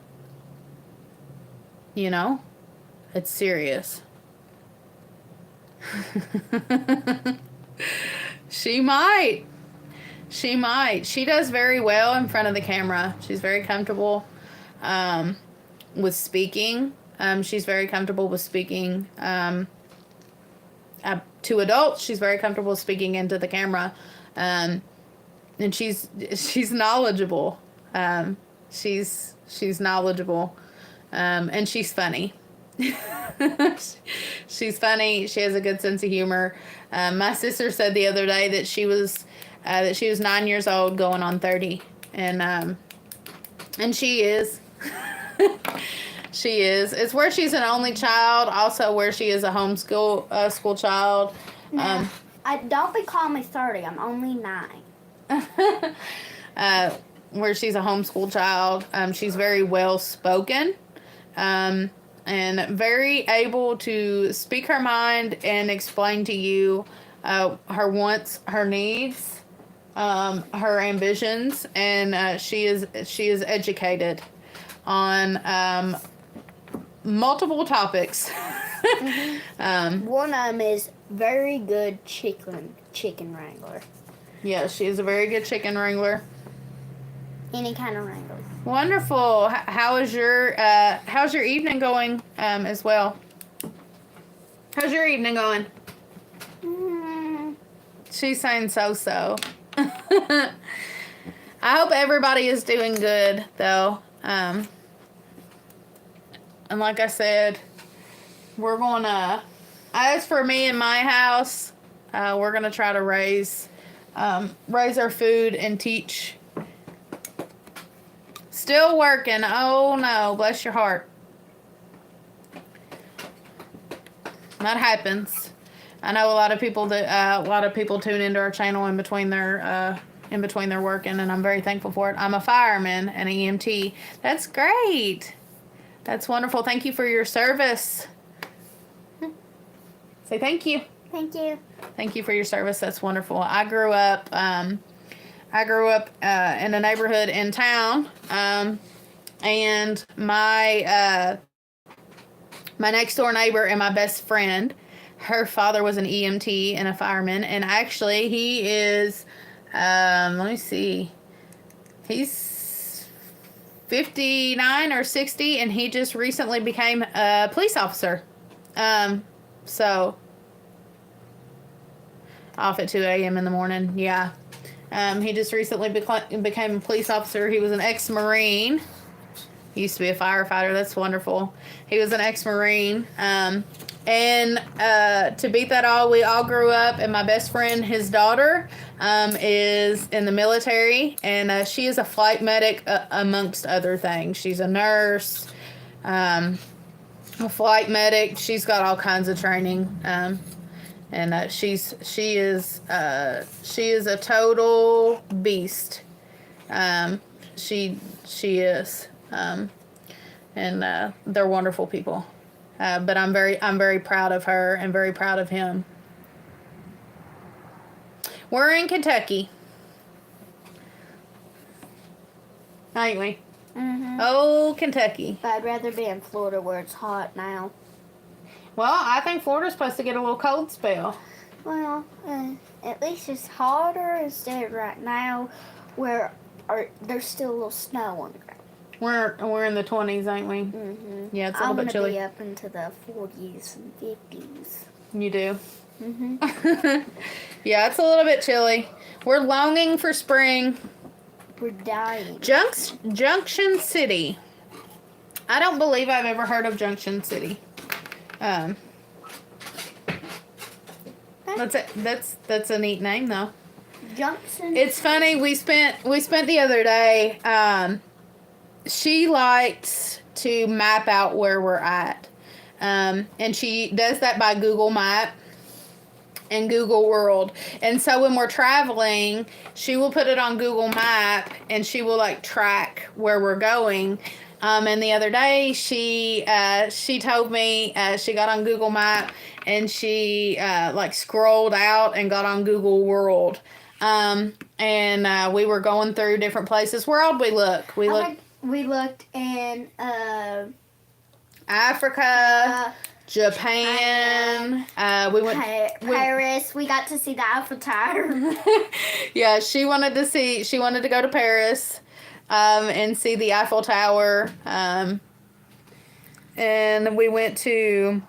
It's serious. She might. She does very well in front of the camera. She's very comfortable with speaking. She's very comfortable with speaking to adults. She's very comfortable speaking into the camera. And she's knowledgeable. She's knowledgeable. And she's funny. She's funny. She has a good sense of humor. My sister said the other day that she was 9 years old going on 30, and she is. She is. It's where she's an only child, also where she is a homeschool school child. No, I don't be calling me 30. I'm only 9. Where she's a homeschool child. She's very well spoken. And very able to speak her mind and explain to you her wants, her needs, her ambitions, and she is educated on multiple topics. Mm-hmm. One of them is very good chicken wrangler. Yeah, she is a very good chicken wrangler. Any kind of wrangler. Wonderful. How's your evening going as well? How's your evening going? She's saying so. I hope everybody is doing good, though. And like I said, we're going to, as for me and my house, we're going to try to raise our food and teach. Still working. Oh no, bless your heart. That happens. I know a lot of people tune into our channel in between their working, and I'm very thankful for it. I'm a fireman and an EMT. That's great. That's wonderful. Thank you for your service. Say thank you. Thank you. Thank you for your service. That's wonderful. I grew up in a neighborhood in town, and my next door neighbor and my best friend, her father was an EMT and a fireman, and actually he is, let me see, he's 59 or 60, and he just recently became a police officer. So off at 2 a.m. in the morning. Yeah. He just recently became a police officer. He was an ex-Marine. He used to be a firefighter. That's wonderful. He was an ex-Marine. And to beat that all, we all grew up, and my best friend, his daughter, is in the military, and she is a flight medic, amongst other things. She's a nurse, a flight medic. She's got all kinds of training, and she is a total beast. She is, and they're wonderful people. But I'm very proud of her and very proud of him. We're in Kentucky, ain't we? Mm-hmm. Oh, Kentucky. But I'd rather be in Florida where it's hot now. Well, I think Florida's supposed to get a little cold spell. Well, at least it's hotter instead of right now where there's still a little snow on the ground. We're in the 20s, ain't we? Mm-hmm. Yeah, it's a little bit chilly. Be up into the 40s and 50s. You do? Mm-hmm. Yeah, it's a little bit chilly. We're longing for spring. We're dying. Junction City. I don't believe I've ever heard of Junction City. That's a neat name though. Junction. It's funny. We spent the other day. She likes to map out where we're at, and she does that by Google Map and Google World. And so when we're traveling, she will put it on Google Map and she will like track where we're going. And the other day she told me she got on Google Map and she like scrolled out and got on Google World. And we were going through different places. Where all did we look? We looked in Africa, Japan. We went Paris. We got to see the Eiffel Tower. Yeah, she wanted to go to Paris, and see the Eiffel Tower. And we went to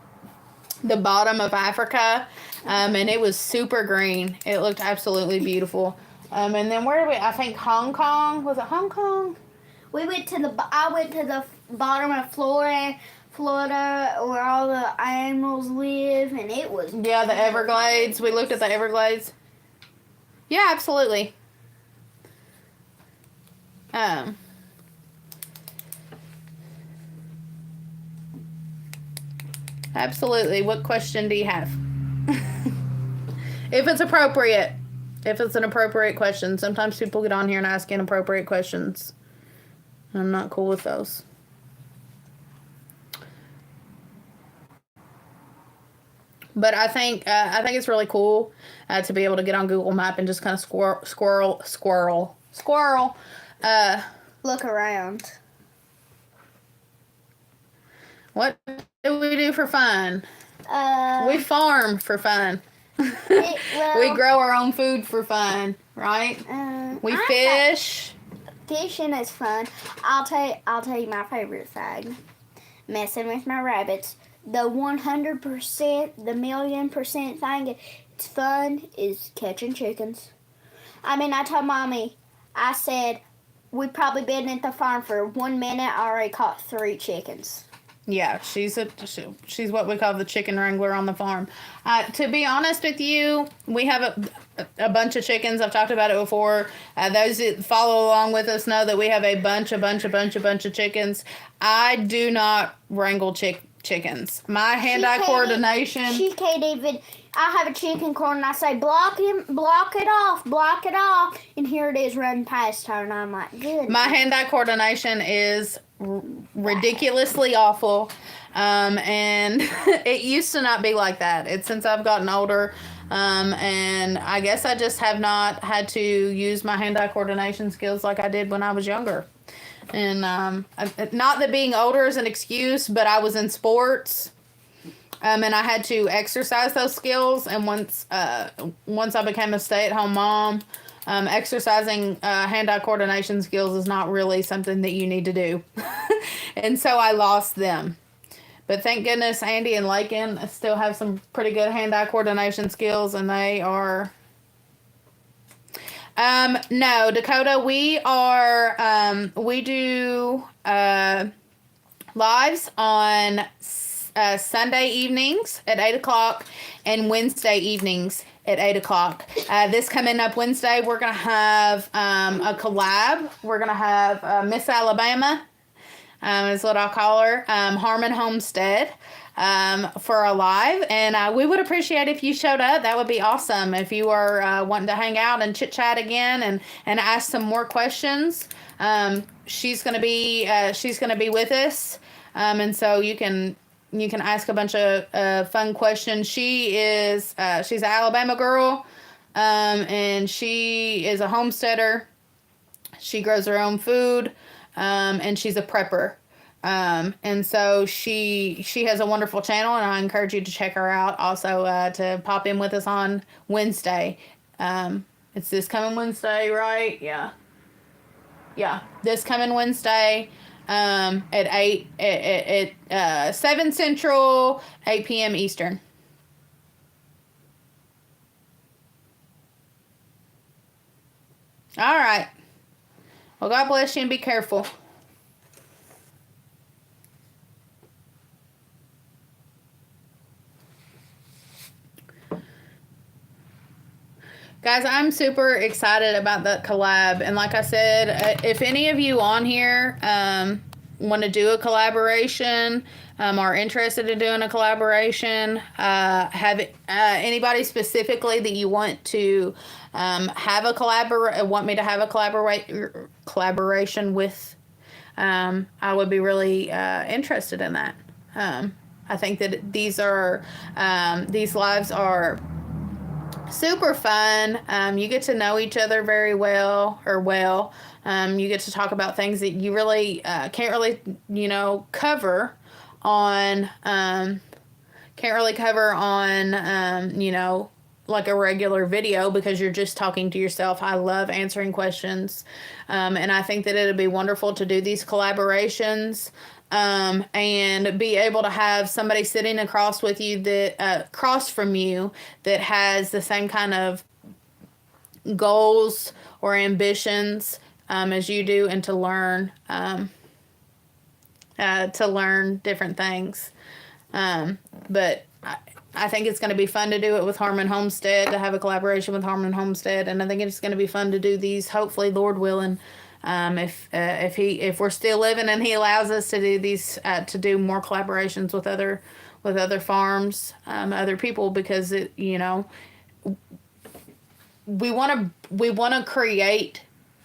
the bottom of Africa, and it was super green. It looked absolutely beautiful. And then where did we? I think Hong Kong. Was it Hong Kong? I went to the bottom of Florida, where all the animals live, and it was... Yeah, the Everglades. We looked at the Everglades. Yeah, absolutely. Absolutely. What question do you have? If it's appropriate. If it's an appropriate question. Sometimes people get on here and ask inappropriate questions. I'm not cool with those. But I think it's really cool to be able to get on Google Map and just kind of squirrel. Look around. What do we do for fun? We farm for fun. We grow our own food for fun, right? We fish. Fishing is fun. I'll tell you my favorite thing. Messing with my rabbits. The 100%, the 1,000,000% thing it's fun is catching chickens. I mean, I told Mommy, I said, we've probably been at the farm for 1 minute. I already caught 3 chickens. Yeah, she's what we call the chicken wrangler on the farm. To be honest with you, we have a bunch of chickens. I've talked about it before. Those that follow along with us know that we have a bunch of chickens. I do not wrangle chickens. My hand-eye coordination. She can't even. I have a chicken corn and I say, block it off. And here it is running past her and I'm like, good. My hand-eye coordination is ridiculously awful. And it used to not be like that. It's since I've gotten older. And I guess I just have not had to use my hand-eye coordination skills like I did when I was younger. And not that being older is an excuse, but I was in sports. And I had to exercise those skills. And once I became a stay-at-home mom, exercising hand-eye coordination skills is not really something that you need to do. And so I lost them. But thank goodness Andy and Lakin still have some pretty good hand-eye coordination skills, and they are... No, Dakota, we do lives on Sunday evenings at 8 o'clock and Wednesday evenings at 8 o'clock. This coming up Wednesday, we're going to have a collab. We're going to have Miss Alabama, is what I'll call her, Harmon Homestead, for a live. And we would appreciate if you showed up. That would be awesome. If you are wanting to hang out and chit chat again and ask some more questions, she's gonna be with us, and so you can ask a bunch of fun questions. She's an Alabama girl, and she is a homesteader. She grows her own food, and she's a prepper. And so she has a wonderful channel, and I encourage you to check her out. Also, to pop in with us on Wednesday. It's this coming Wednesday, right? Yeah. Yeah, this coming Wednesday, at 7 Central, 8 p.m. Eastern. All right. Well, God bless you and be careful. Guys, I'm super excited about the collab. And like I said, if any of you on here want to do a collaboration, are interested in doing a collaboration, have anybody specifically that you want to have a want me to have a collaboration with, I would be really interested in that. I think that these lives are super fun. You get to know each other very well. You get to talk about things that you really can't really, cover on, like a regular video, because you're just talking to yourself. I love answering questions. And I think that it'd be wonderful to do these collaborations, and be able to have somebody sitting across with you across from you that has the same kind of goals or ambitions as you do, and to learn different things. But I think it's going to be fun to do it with Harmon Homestead, to have a collaboration with Harmon Homestead, and I think it's going to be fun to do these, hopefully, Lord willing. If we're still living and he allows us to do these, to do more collaborations with other farms, other people, because we want to create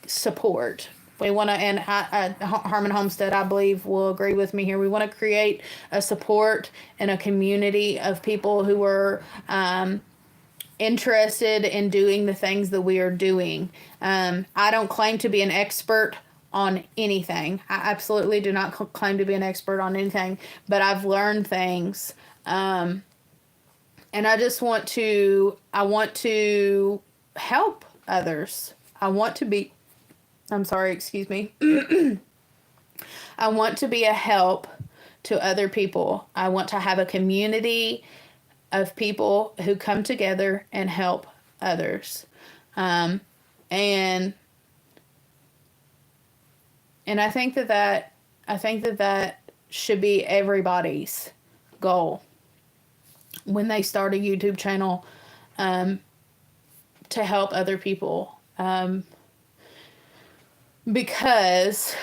support. We want to, and Harmon Homestead, I believe, will agree with me here. We want to create a support and a community of people who are interested in doing the things that we are doing. I don't claim to be an expert on anything. I absolutely do not claim to be an expert on anything, but I've learned things. And I just want to help others. I want to be a help to other people. I want to have a community of people who come together and help others. And I think that should be everybody's goal when they start a YouTube channel, to help other people. Because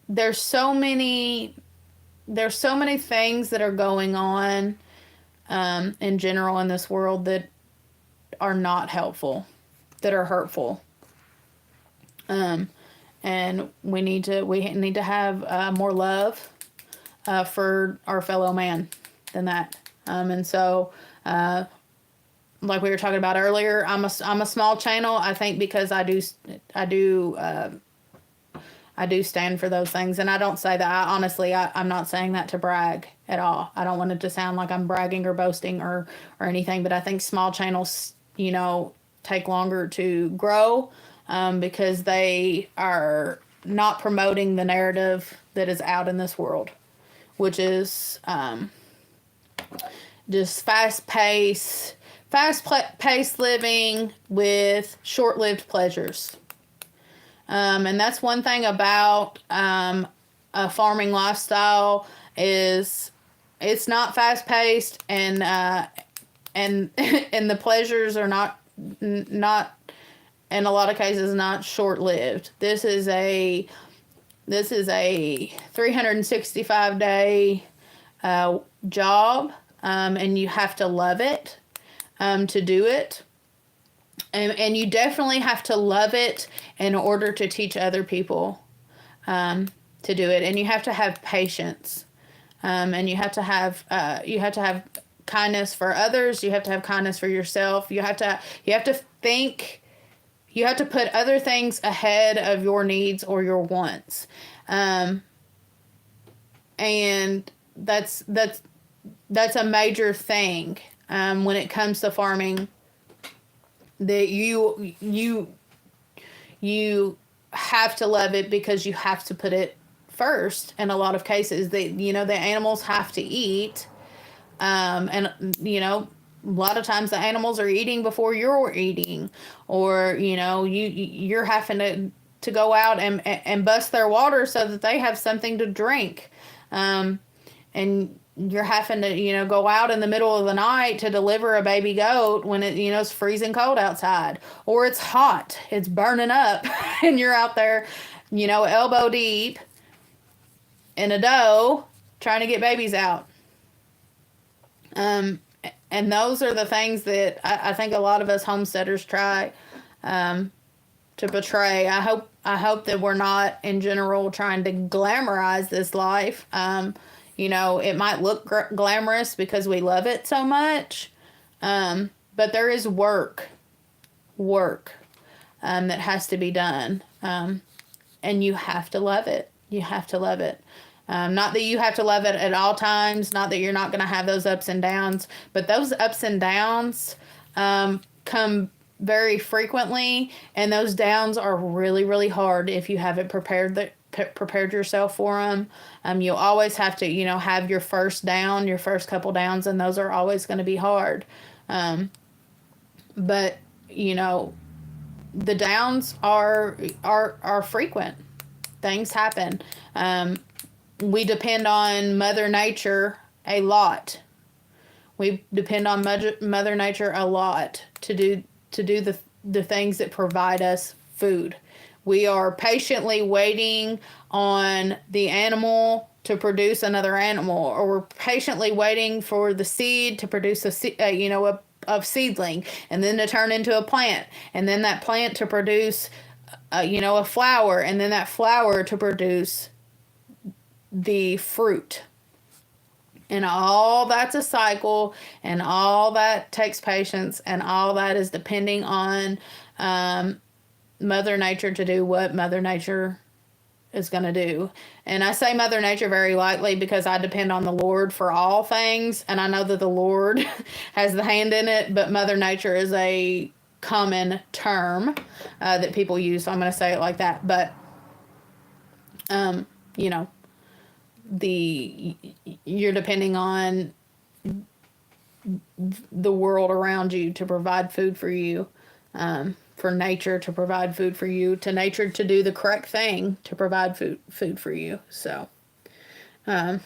there's so many things that are going on in general in this world that are not helpful, that are hurtful. And we need to have more love for our fellow man than that. And so like we were talking about earlier, I'm a small channel, I think, because I do stand for those things. And I don't say that. I'm not saying that to brag at all. I don't want it to sound like I'm bragging or boasting or anything, but I think small channels, take longer to grow, because they are not promoting the narrative that is out in this world, which is just fast-paced living with short-lived pleasures. And that's one thing about a farming lifestyle is it's not fast paced, and and the pleasures are not not in a lot of cases not short lived. This is a 365-day job, and you have to love it to do it. And you definitely have to love it in order to teach other people to do it. And you have to have patience, and you have to have kindness for others. You have to have kindness for yourself. You have to think. You have to put other things ahead of your needs or your wants, and that's a major thing when it comes to farming. That you have to love it because you have to put it first. In a lot of cases, the animals have to eat, and a lot of times the animals are eating before you're eating, or you're having to go out and bust their water so that they have something to drink, and you're having to go out in the middle of the night to deliver a baby goat when it's freezing cold outside, or it's hot, it's burning up, and you're out there elbow deep in a dough trying to get babies out. And those are the things that I think a lot of us homesteaders try to portray. I hope that we're not, in general, trying to glamorize this life. It might look glamorous because we love it so much, but there is work that has to be done, and you have to love it. You have to love it. Not that you have to love it at all times, not that you're not going to have those ups and downs, but those ups and downs come very frequently, and those downs are really, really hard if you haven't prepared yourself for them. You'll always have to, have your first couple downs, and those are always going to be hard. But, the downs are frequent. Things happen. We depend on Mother Nature a lot. We depend on Mother Nature a lot to do the things that provide us food. We are patiently waiting on the animal to produce another animal, or we're patiently waiting for the seed to produce a seedling, and then to turn into a plant, and then that plant to produce a flower, and then that flower to produce the fruit. And all that's a cycle, and all that takes patience, and all that is depending on Mother Nature to do what Mother Nature is going to do. And I say Mother Nature very lightly because I depend on the Lord for all things, and I know that the Lord has the hand in it, but Mother Nature is a common term that people use, so I'm going to say it like that. But you're depending on the world around you to provide food for you, for nature to provide food for you, to nature to do the correct thing to provide food for you. So, and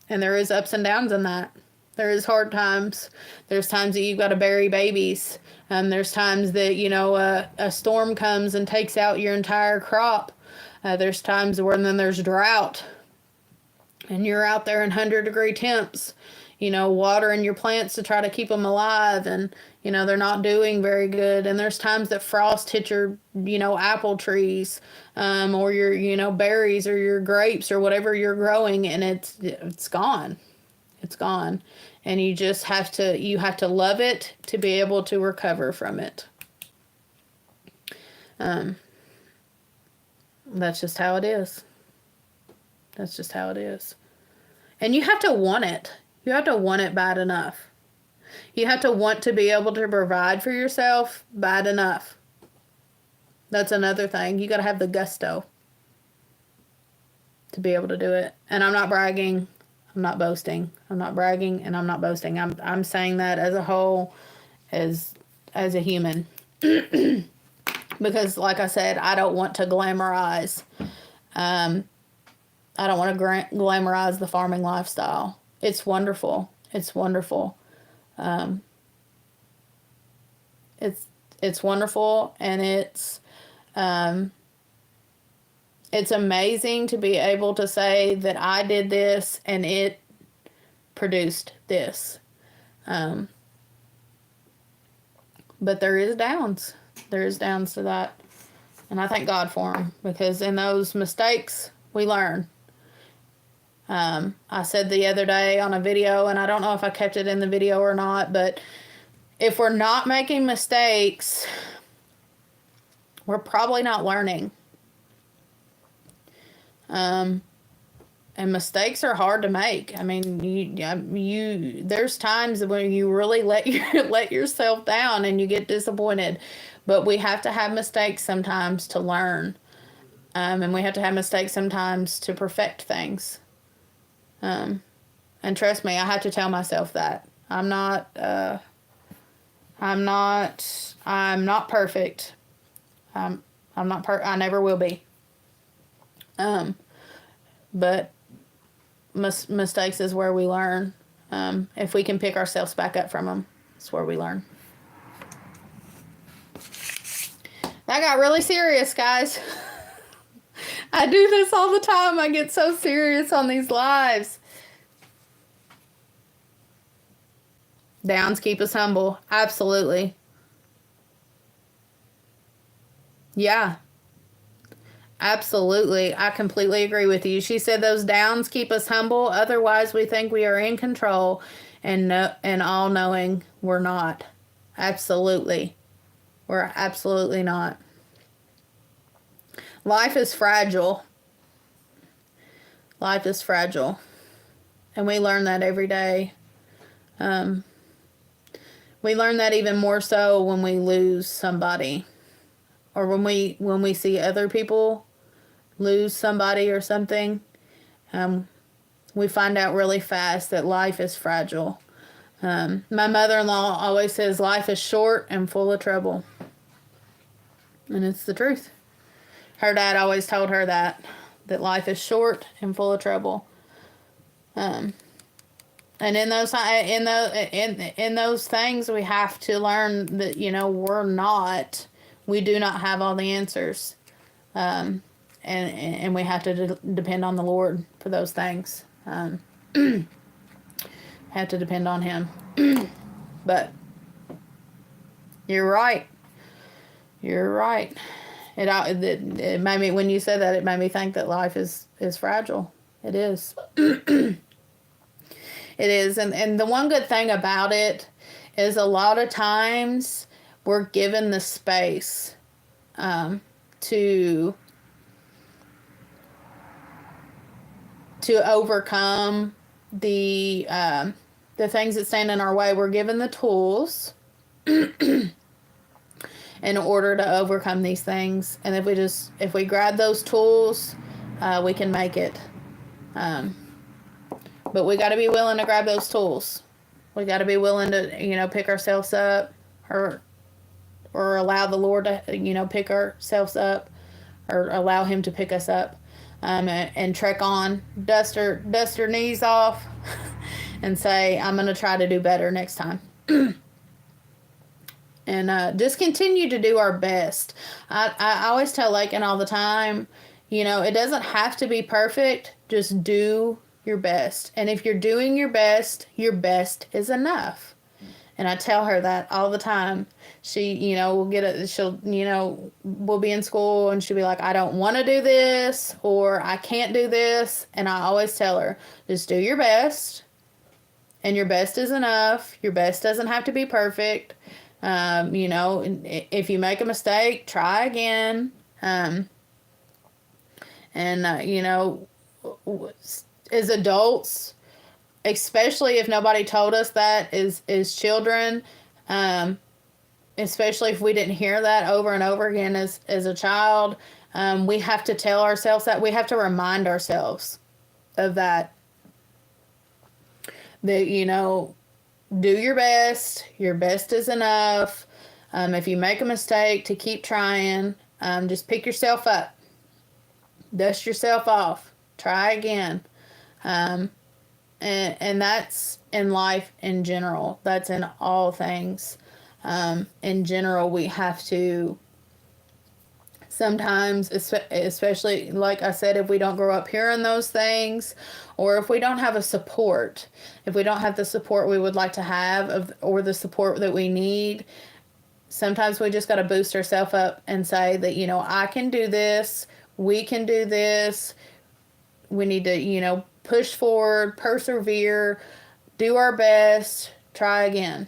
there is ups and downs in that. There is hard times. There's times that you've got to bury babies. There's times that, a storm comes and takes out your entire crop. There's times where then there's drought, and you're out there in 100-degree temps, watering your plants to try to keep them alive, and, they're not doing very good. And there's times that frost hit your, apple trees, or your, berries or your grapes or whatever you're growing, and it's gone. It's gone. And you just have to love it to be able to recover from it. That's just how it is. That's just how it is. And you have to want it. You have to want it bad enough. You have to want to be able to provide for yourself bad enough. That's another thing. You got to have the gusto to be able to do it. And I'm not bragging. I'm not boasting. I'm not bragging, and I'm not boasting. I'm saying that as a whole, as a human. Because, like I said, I don't want to glamorize. I don't want to glamorize the farming lifestyle. it's wonderful. It's wonderful. Um, it's wonderful, and it's amazing to be able to say that I did this and it produced this. Um, but there is downs. There is downs to that. And I thank God for them, because in those mistakes, we learn. I said the other day on a video, and I don't know if I kept it in the video or not, but if we're not making mistakes, we're probably not learning. And mistakes are hard to make. I mean, you there's times when you really let yourself down and you get disappointed, but we have to have mistakes sometimes to learn, and we have to have mistakes sometimes to perfect things. And trust me, I have to tell myself that I'm not perfect. I never will be. But mistakes is where we learn. If we can pick ourselves back up from them, it's where we learn. That got really serious, guys. I do this all the time. I get so serious on these lives. Downs keep us humble. Absolutely. Yeah. Absolutely. I completely agree with you. She said those downs keep us humble. Otherwise, we think we are in control and all knowing we're not. Absolutely. We're absolutely not. Life is fragile. Life is fragile. And we learn that every day. We learn that even more so when we lose somebody, or when we see other people lose somebody or something. We find out really fast that life is fragile. My mother-in-law always says life is short and full of trouble. And it's the truth. Her dad always told her that life is short and full of trouble. And in those things, we have to learn that, we do not have all the answers. And we have to depend on the Lord for those things. Have to depend on Him. But you're right. You're right. It made me, when you said that, it made me think that life is fragile. It is. It is. And the one good thing about it is a lot of times we're given the space to overcome the things that stand in our way. We're given the tools in order to overcome these things. And if we grab those tools, we can make it. But we got to be willing to grab those tools. We got to be willing to, pick ourselves up, or allow the Lord to, pick ourselves up, or allow Him to pick us up, and trek on, dust our knees off, and say, I'm going to try to do better next time. And just continue to do our best. I always tell Lakin all the time, it doesn't have to be perfect. Just do your best. And if you're doing your best is enough. And I tell her that all the time. She, we'll be in school and she'll be like, I don't want to do this, or I can't do this. And I always tell her, just do your best. And your best is enough. Your best doesn't have to be perfect. If you make a mistake, try again. As adults, especially if nobody told us that as children, especially if we didn't hear that over and over again as a child, we have to tell ourselves that. We have to remind ourselves of that. That, do your best. Your best is enough. If you make a mistake, to keep trying. Just pick yourself up. Dust yourself off. Try again. And that's in life in general. That's in all things. In general, we have to sometimes, especially like I said, if we don't grow up hearing those things, or if we don't have a support, if we don't have the support we would like to have, or the support that we need, sometimes we just got to boost ourselves up and say that, I can do this, we can do this, we need to, push forward, persevere, do our best, try again.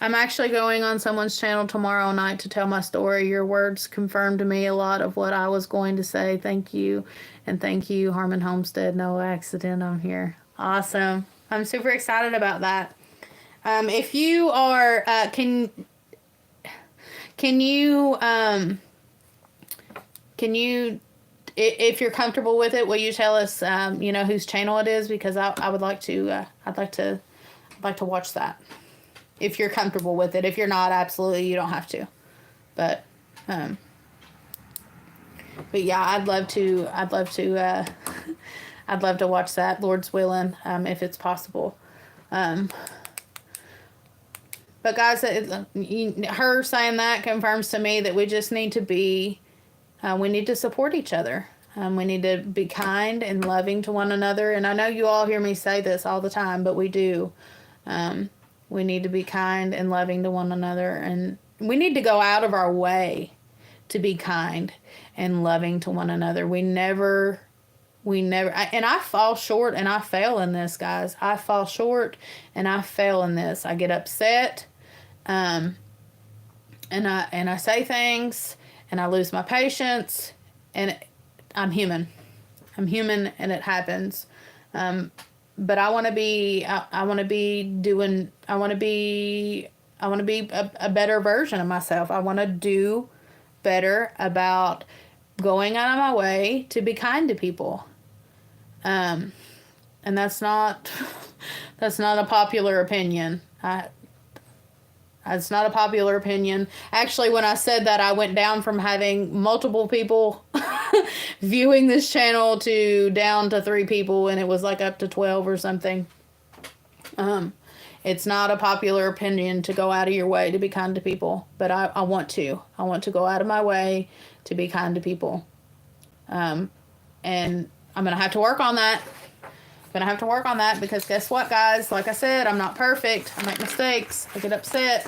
I'm actually going on someone's channel tomorrow night to tell my story. Your words confirmed to me a lot of what I was going to say. Thank you. And thank you, Harmon Homestead. No accident. I'm here. Awesome. I'm super excited about that. If you are, can you, if you're comfortable with it, will you tell us, whose channel it is? Because I would like to, I'd like to watch that. If you're comfortable with it. If you're not, absolutely, you don't have to. But yeah, I'd love to I'd love to watch that, Lord's willing, if it's possible. But guys, her saying that confirms to me that we just need to be, we need to support each other. We need to be kind and loving to one another. And I know you all hear me say this all the time, but we do. We need to be kind and loving to one another, and we need to go out of our way to be kind and loving to one another. And I fall short and I fail in this, guys. I fall short and I fail in this. I get upset, and I say things, and I lose my patience, and I'm human. I'm human, and it happens. But I want to be a better version of myself. I want to do better about going out of my way to be kind to people. And that's not a popular opinion. It's not a popular opinion. Actually, when I said that, I went down from having multiple people viewing this channel to down to 3 people, and it was like up to 12 or something. It's not a popular opinion to go out of your way to be kind to people, but I want to. I want to go out of my way to be kind to people. And I'm going to have to work on that. Because guess what, guys? Like I said, I'm not perfect. I make mistakes. I get upset.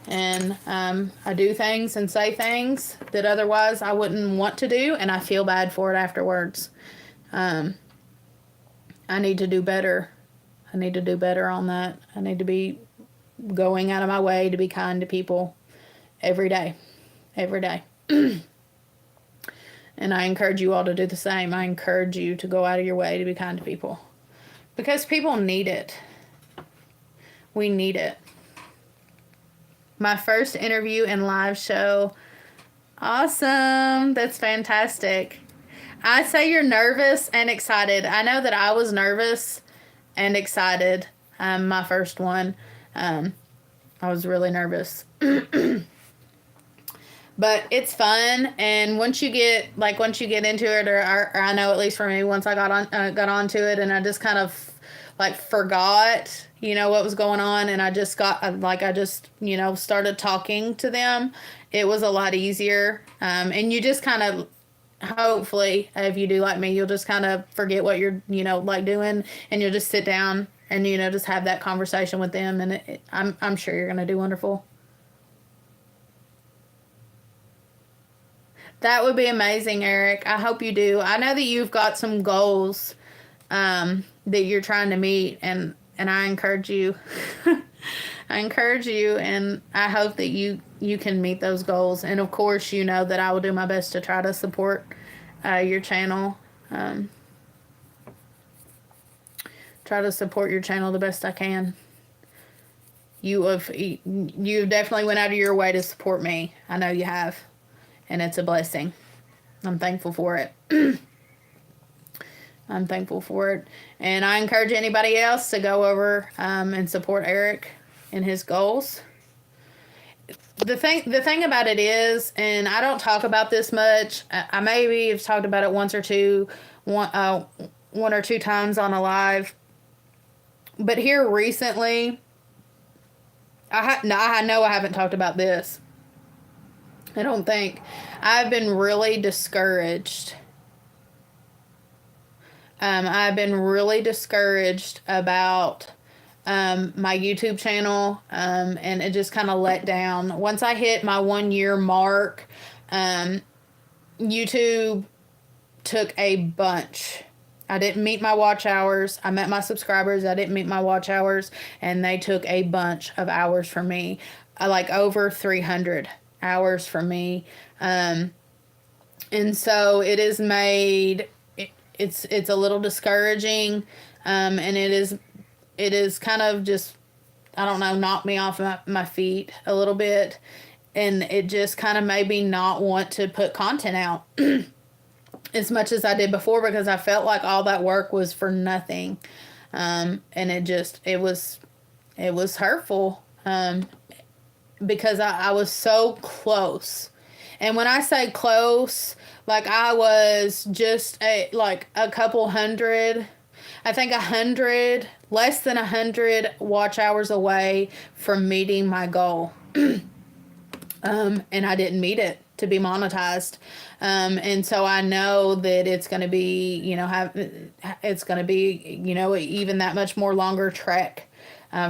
And I do things and say things that otherwise I wouldn't want to do, and I feel bad for it afterwards. I need to do better. I need to do better on that. I need to be going out of my way to be kind to people every day. Every day. And I encourage you all to do the same. I encourage you to go out of your way to be kind to people. Because people need it. We need it. My first interview and live show. Awesome. That's fantastic. I say you're nervous and excited. I know that I was nervous and excited. My first one. I was really nervous. But it's fun, and once you get into it, or I know, at least for me, once I got onto it, and I just kind of forgot, what was going on, and I just started talking to them. It was a lot easier, and you just kind of, hopefully, if you do like me, you'll just kind of forget what you're doing, and you'll just sit down and just have that conversation with them, and I'm sure you're gonna do wonderful. That would be amazing, Eric. I hope you do. I know that you've got some goals that you're trying to meet, and I encourage you. I encourage you, and I hope that you can meet those goals. And of course, you know that I will do my best to try to support your channel. Try to support your channel the best I can. You definitely went out of your way to support me. I know you have. And it's a blessing. I'm thankful for it. I'm thankful for it. And I encourage anybody else to go over and support Eric in his goals. the thing about it is, and I don't talk about this much. I maybe have talked about it one or two times on a live. But here recently, I know I haven't talked about this. I don't think. I've been really discouraged. I've been really discouraged about my YouTube channel, and it just kind of let down. Once I hit my 1 year mark, YouTube took a bunch. I didn't meet my watch hours. I met my subscribers. I didn't meet my watch hours, and they took a bunch of hours from me, like over 300 hours from me. And so it is made. It's a little discouraging, and it is kind of just, I don't know, knocked me off my feet a little bit, and it just kind of made me not want to put content out as much as I did before, because I felt like all that work was for nothing. And it was hurtful, because I was so close. And when I say close, like I was just a couple hundred, I think 100, less than 100 watch hours away from meeting my goal. And I didn't meet it to be monetized. And so I know that it's going to be, it's going to be, even that much more longer trek,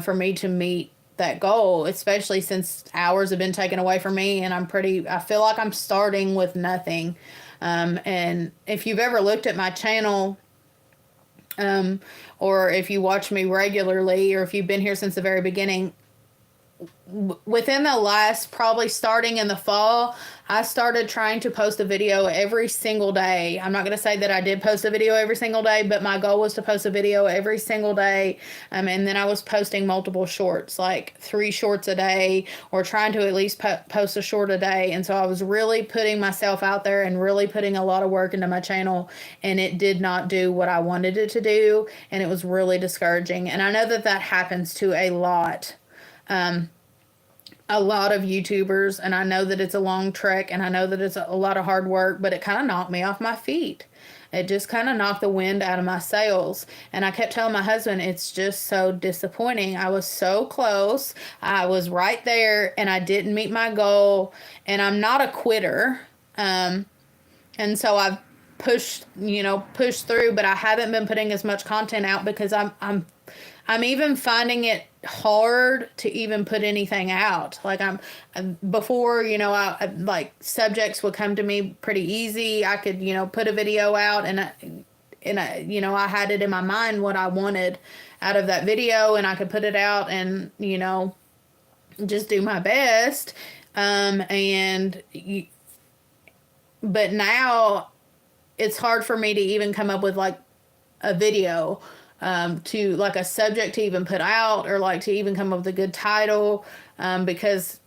for me to meet that goal, especially since hours have been taken away from me, and I feel like I'm starting with nothing. And if you've ever looked at my channel, or if you watch me regularly, or if you've been here since the very beginning, within the last, probably starting in the fall, I started trying to post a video every single day. I'm not going to say that I did post a video every single day, but my goal was to post a video every single day. And then I was posting multiple shorts, like 3 shorts a day, or trying to at least post a short a day. And so I was really putting myself out there and really putting a lot of work into my channel, and it did not do what I wanted it to do. And it was really discouraging. And I know that happens to a lot of YouTubers, and I know that it's a long trek, and I know that it's a lot of hard work, but it kind of knocked me off my feet. It just kind of knocked the wind out of my sails. And I kept telling my husband, it's just so disappointing. I was so close. I was right there, and I didn't meet my goal. And I'm not a quitter. And so I've pushed through, but I haven't been putting as much content out, because I'm even finding it hard to even put anything out. Like before, I like, subjects would come to me pretty easy. I could, put a video out, and I had it in my mind what I wanted out of that video, and I could put it out and, just do my best. But now it's hard for me to even come up with like a video, to like a subject to even put out, or like to even come up with a good title, because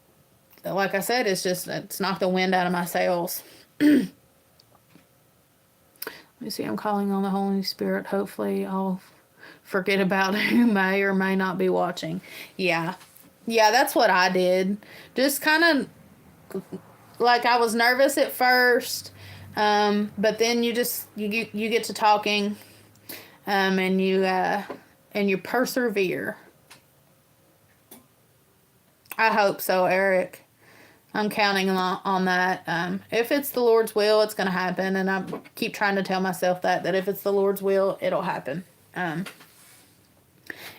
like I said, it's knocked the wind out of my sails. Let me see, I'm calling on the Holy Spirit. Hopefully I'll forget about who may or may not be watching. Yeah, that's what I did. Just kind of, like, I was nervous at first, but then you get to talking, and you persevere. I hope so, Eric. I'm counting on that. If it's the Lord's will, it's going to happen, and I keep trying to tell myself that if it's the Lord's will, it'll happen.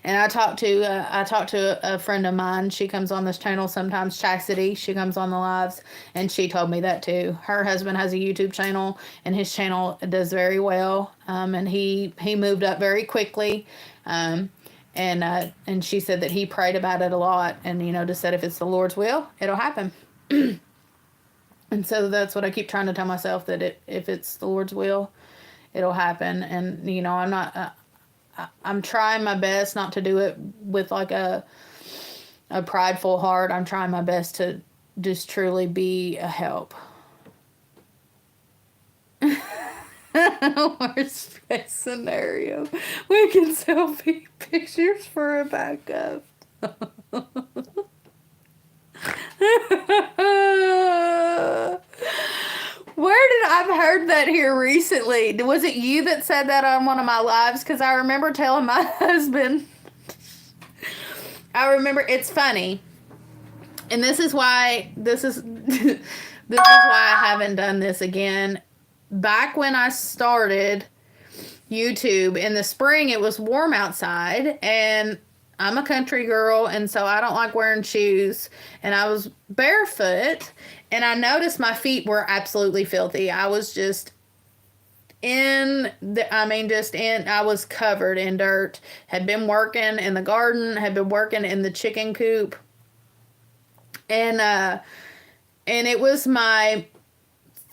And I talked to a friend of mine. She comes on this channel sometimes, Chastity. She comes on the lives, and she told me that too. Her husband has a YouTube channel, and his channel does very well. And he moved up very quickly. And she said that he prayed about it a lot, and just said if it's the Lord's will, it'll happen. And so that's what I keep trying to tell myself, that if it's the Lord's will, it'll happen. And I'm not. I'm trying my best not to do it with like a prideful heart. I'm trying my best to just truly be a help. Worst case scenario, we can selfie pictures for a backup. Where did I've heard that here recently? Was it you that said that on one of my lives? Because I remember telling my husband. I remember it's funny, and this is why this is why I haven't done this again. Back when I started YouTube in the spring, it was warm outside, and I'm a country girl, and so I don't like wearing shoes, and I was barefoot, and I noticed my feet were absolutely filthy. I was just I was covered in dirt. Had been working in the garden, had been working in the chicken coop, and it was my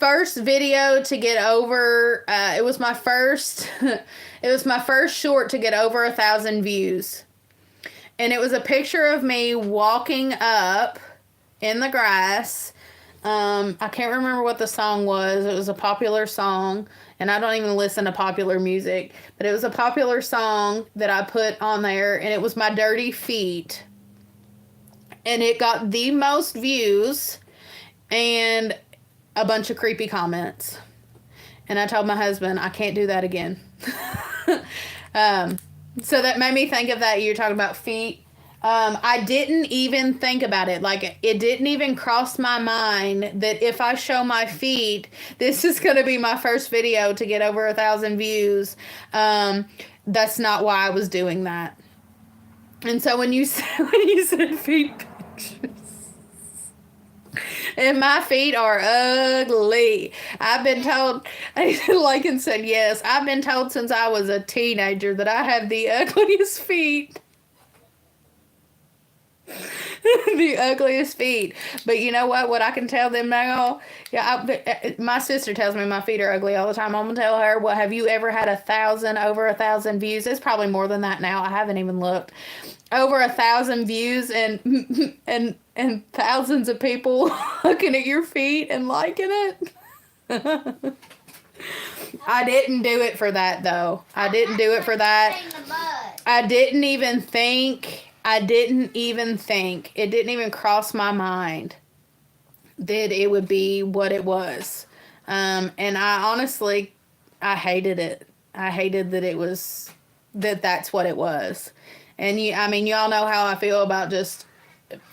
first video to get over. It was my first. It was my first short to get over 1,000 views, and it was a picture of me walking up in the grass. I can't remember what the song was. It was a popular song, and I don't even listen to popular music, but it was a popular song that I put on there, and it was my dirty feet, and it got the most views and a bunch of creepy comments. And I told my husband, I can't do that again. So that made me think of that. You're talking about feet. I didn't even think about it. Like, it didn't even cross my mind that if I show my feet, this is going to be my first video to get over 1,000 views. That's not why I was doing that. And so when you said feet pictures, and my feet are ugly. I've been told, Lincoln said yes, I've been told since I was a teenager that I have the ugliest feet. The ugliest feet. But you know what I can tell them now? My sister tells me my feet are ugly all the time. I'm gonna tell her, well, have you ever had over 1,000 views? It's probably more than that now. I haven't even looked. Over 1,000 views and thousands of people looking at your feet and liking it. I didn't do it for that, though. I didn't do it for that. I didn't even think. It didn't even cross my mind that it would be what it was. And I honestly, I hated it. I hated that it was, that's what it was. And y'all know how I feel about just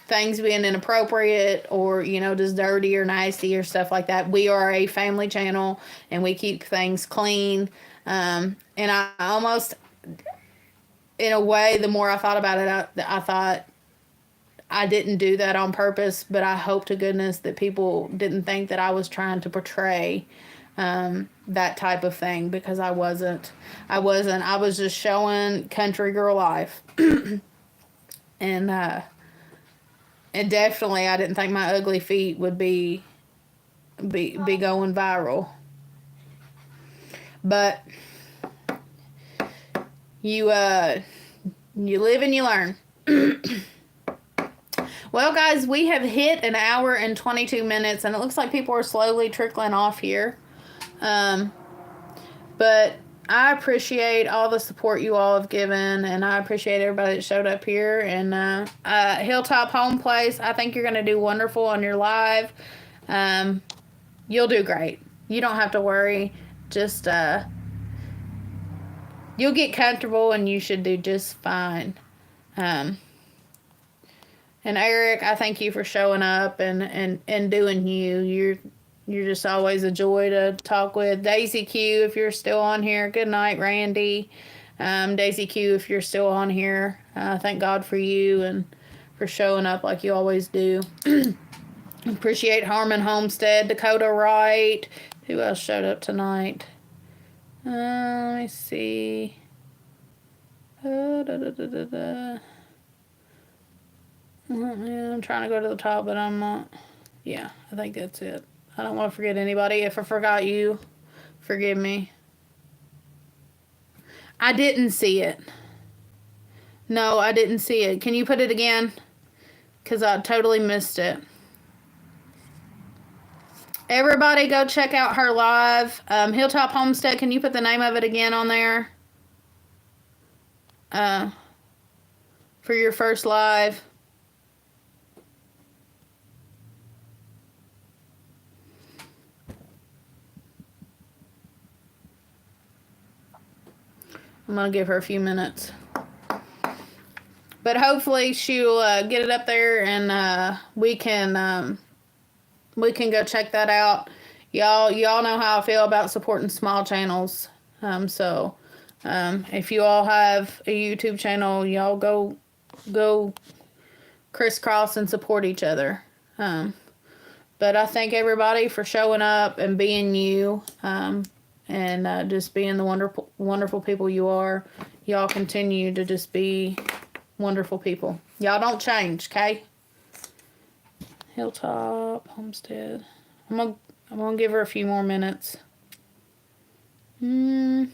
things being inappropriate or, just dirty or nasty or stuff like that. We are a family channel and we keep things clean. And I almost, in a way, the more I thought about it, I thought I didn't do that on purpose, but I hope to goodness that people didn't think that I was trying to portray that type of thing, because I wasn't. I was just showing country girl life. And definitely I didn't think my ugly feet would be going viral. But you live and you learn. Well, guys, we have hit an hour and 22 minutes, and it looks like people are slowly trickling off here. But I appreciate all the support you all have given, and I appreciate everybody that showed up here. And Hilltop Home Place, I think you're going to do wonderful on your live. You'll do great. You don't have to worry. Just you'll get comfortable, and you should do just fine. And Eric, I thank you for showing up and doing you. You're just always a joy to talk with. Daisy Q, if you're still on here. Good night, Randy. Daisy Q, if you're still on here. Thank God for you and for showing up like you always do. Appreciate Harmon Homestead, Dakota Wright. Who else showed up tonight? Let me see. I'm trying to go to the top, but I'm not. Yeah, I think that's it. I don't want to forget anybody. If I forgot you, forgive me. I didn't see it. No, I didn't see it. Can you put it again? Because I totally missed it. Everybody go check out her live. Hilltop Homestead, can you put the name of it again on there? For your first live. I'm going to give her a few minutes. But hopefully she'll get it up there and we can go check that out. Y'all know how I feel about supporting small channels. If you all have a YouTube channel, y'all go crisscross and support each other. But I thank everybody for showing up and being you, and just being the wonderful people you are. Y'all continue to just be wonderful people. Y'all don't change, okay? Hilltop Homestead. I'm gonna give her a few more minutes. Let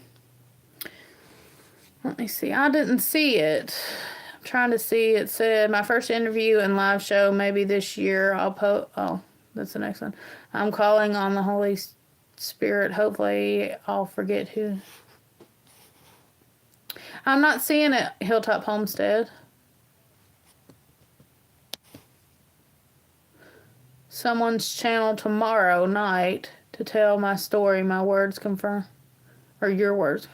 me see. I didn't see it. I'm trying to see. It said my first interview and live show maybe this year. I'll post. Oh, that's the next one. I'm calling on the Holy Spirit. Hopefully, I'll forget who. I'm not seeing it. Hilltop Homestead. Someone's channel tomorrow night to tell my story. My words confirm. Or your words.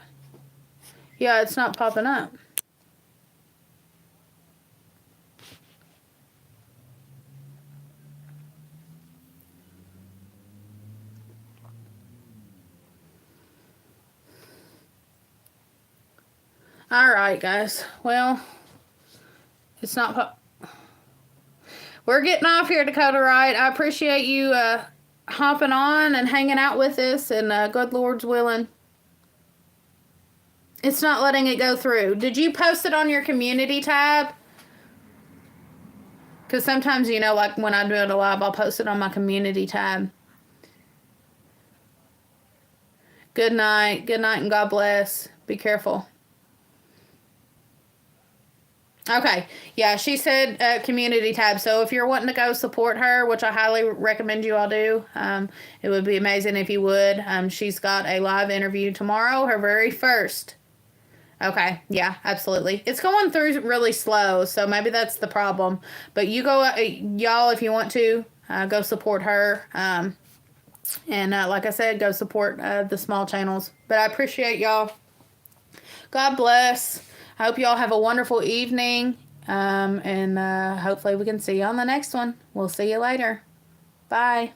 Yeah, it's not popping up. Alright, guys. Well, it's not we're getting off here, Dakota Wright. I appreciate you hopping on and hanging out with us, and good Lord's willing. It's not letting it go through. Did you post it on your community tab? Because sometimes, like when I do it live, I'll post it on my community tab. Good night. Good night and God bless. Be careful. Okay. Yeah, she said community tab. So if you're wanting to go support her, which I highly recommend you all do, it would be amazing if you would. She's got a live interview tomorrow, her very first. Okay. Yeah, absolutely. It's going through really slow, so maybe that's the problem. But you go, y'all, if you want to, go support her. And like I said, go support the small channels. But I appreciate y'all. God bless. I hope y'all have a wonderful evening. And hopefully we can see you on the next one. We'll see you later. Bye.